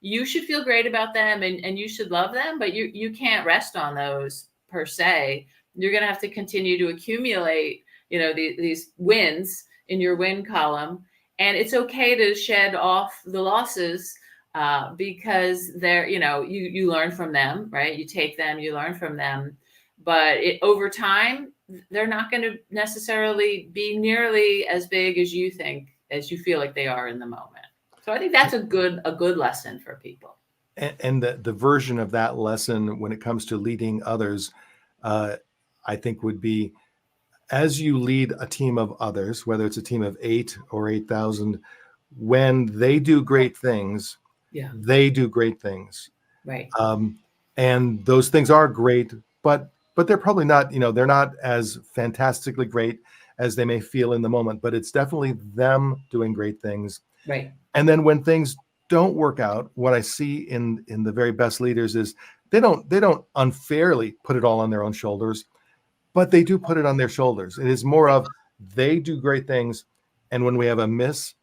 Speaker 1: You should feel great about them, and you should love them, but you can't rest on those per se. You're going to have to continue to accumulate, these wins in your win column, and it's okay to shed off the losses, because they're, you learn from them, right? You take them, you learn from them, but over time, they're not going to necessarily be nearly as big as you think, as you feel like they are in the moment. So I think that's a good lesson for people.
Speaker 2: And the version of that lesson when it comes to leading others, uh, I think would be, as you lead a team of others, whether it's a team of 8 or 8,000, when they do great things,
Speaker 1: Yeah.
Speaker 2: they do great things.
Speaker 1: Right.
Speaker 2: Um, and those things are great, but they're probably not, they're not as fantastically great as they may feel in the moment, but it's definitely them doing great things.
Speaker 1: Right.
Speaker 2: And then when things don't work out, what I see in the very best leaders is they don't unfairly put it all on their own shoulders, but they do put it on their shoulders. It is more
Speaker 1: Right.
Speaker 2: of, they do great things, and when we have a miss,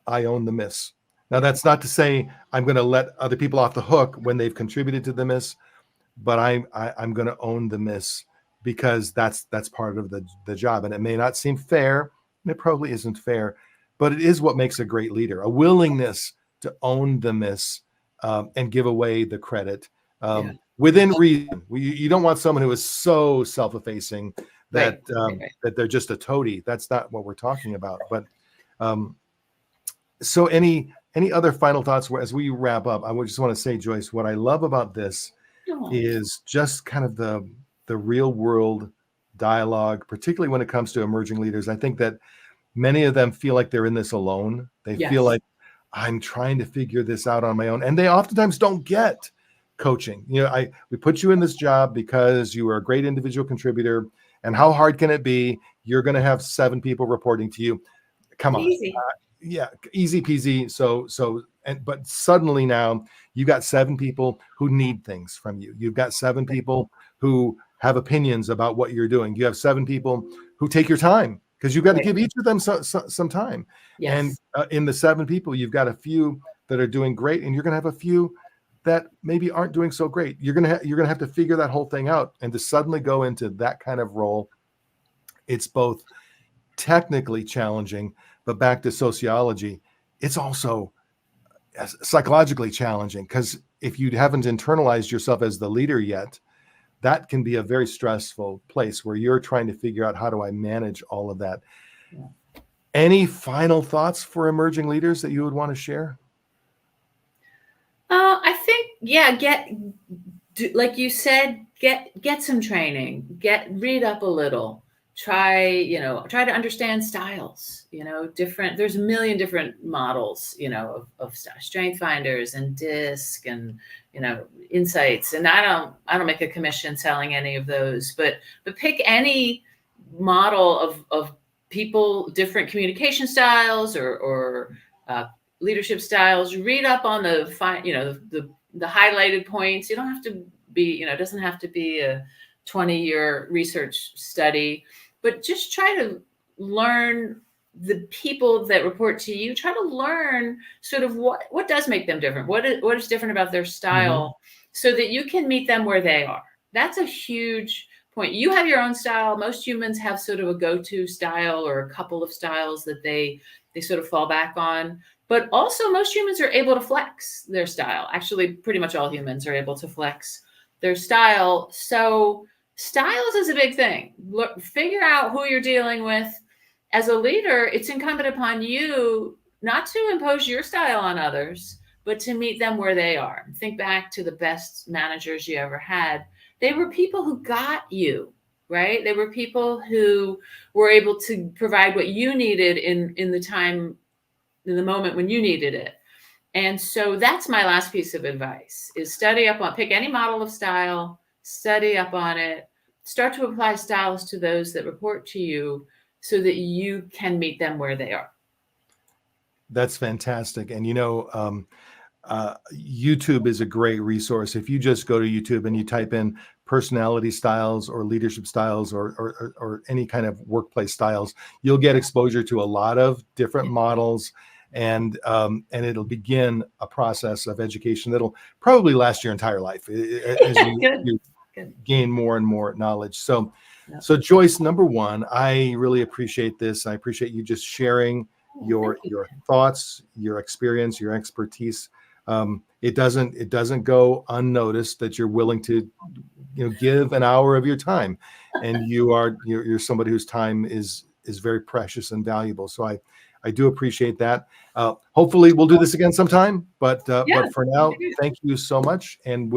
Speaker 2: I own the miss. Now,
Speaker 1: Yeah.
Speaker 2: that's not to say I'm going to let other people off the hook when they've contributed to the miss, but I'm going to own the miss, because that's part of the job. And it may not seem fair, and it probably isn't fair, but it is what makes a great leader: a willingness to own the miss, and give away the credit,
Speaker 1: Yeah.
Speaker 2: within reason. You don't want someone who is so self-effacing that
Speaker 1: Right. Right. Right.
Speaker 2: that they're just a toady. That's not what we're talking about. But um, so any other final thoughts as we wrap up? I would just want to say, Joyce, what I love about this
Speaker 1: Oh,
Speaker 2: is just kind of the real world dialogue, particularly when it comes to emerging leaders. I think that many of them feel like they're in this alone. They feel
Speaker 1: yes.
Speaker 2: like, I'm trying to figure this out on my own, and they oftentimes don't get coaching. We put you in this job because you are a great individual contributor, and how hard can it be? You're going to have 7 people reporting to you. Come on.
Speaker 1: Easy.
Speaker 2: Yeah, easy peasy. But suddenly now you've got 7 people who need things from you. You've got 7 people who have opinions about what you're doing. You have 7 people who take your time because you've got to
Speaker 1: Right.
Speaker 2: give each of them some time. And
Speaker 1: Yes.
Speaker 2: in the 7 people, you've got a few that are doing great, and you're going to have a few that maybe aren't doing so great. You're going to have to figure that whole thing out, and to suddenly go into that kind of role, it's both technically challenging, but back to sociology, it's also psychologically challenging, because if you haven't internalized yourself as the leader yet, that can be a very stressful place where you're trying to figure out, how do I manage all of that?
Speaker 1: Yeah.
Speaker 2: Any final thoughts for emerging leaders that you would want to share?
Speaker 1: I think, yeah, like you said, get some training, read up a little, try to understand styles, there's a million different models, of strength finders and disc and, insights. And I don't make a commission selling any of those, but pick any model of people, different communication styles or leadership styles. Read up on the highlighted points. You don't have to be, it doesn't have to be a 20-year research study, but just try to learn the people that report to you. Try to learn sort of what does make them different, what is different about their style, so that you can meet them where they are. That's a huge point. You have your own style. Most humans have sort of a go-to style or a couple of styles that they sort of fall back on. But also, most humans are able to flex their style. Actually, pretty much all humans are able to flex their style. So styles is a big thing. Look, figure out who you're dealing with. As a leader, it's incumbent upon you not to impose your style on others, but to meet them where they are. Think back to the best managers you ever had. They were people who got you, right? They were people who were able to provide what you needed in the time, in the moment when you needed it. And so that's my last piece of advice, is pick any model of style, study up on it, start to apply styles to those that report to you so that you can meet them where they are.
Speaker 2: That's fantastic. And YouTube is a great resource. If you just go to YouTube and you type in personality styles or leadership styles or any kind of workplace styles, you'll get exposure to a lot of different models, and it'll begin a process of education that'll probably last your entire life as you gain more and more knowledge. So Joyce, number one, I really appreciate this. I appreciate you just sharing your thoughts, your experience, your expertise. It doesn't go unnoticed that you're willing to give an hour of your time, and you're somebody whose time is very precious and valuable. So I do appreciate that. Hopefully we'll do this again sometime, but for now, thank you so much. And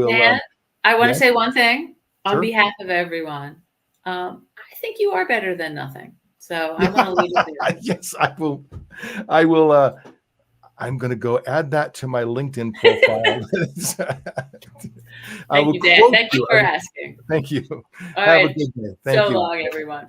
Speaker 1: I want to say one thing on
Speaker 2: Sure.
Speaker 1: behalf of everyone. I think you are better than nothing. So I want to leave it there.
Speaker 2: Yes, I will. I'm going to go add that to my LinkedIn profile.
Speaker 1: Thank you, Dan. Thank you for asking.
Speaker 2: Thank you.
Speaker 1: All
Speaker 2: Have
Speaker 1: right.
Speaker 2: a good day. Thank you.
Speaker 1: So long, everyone.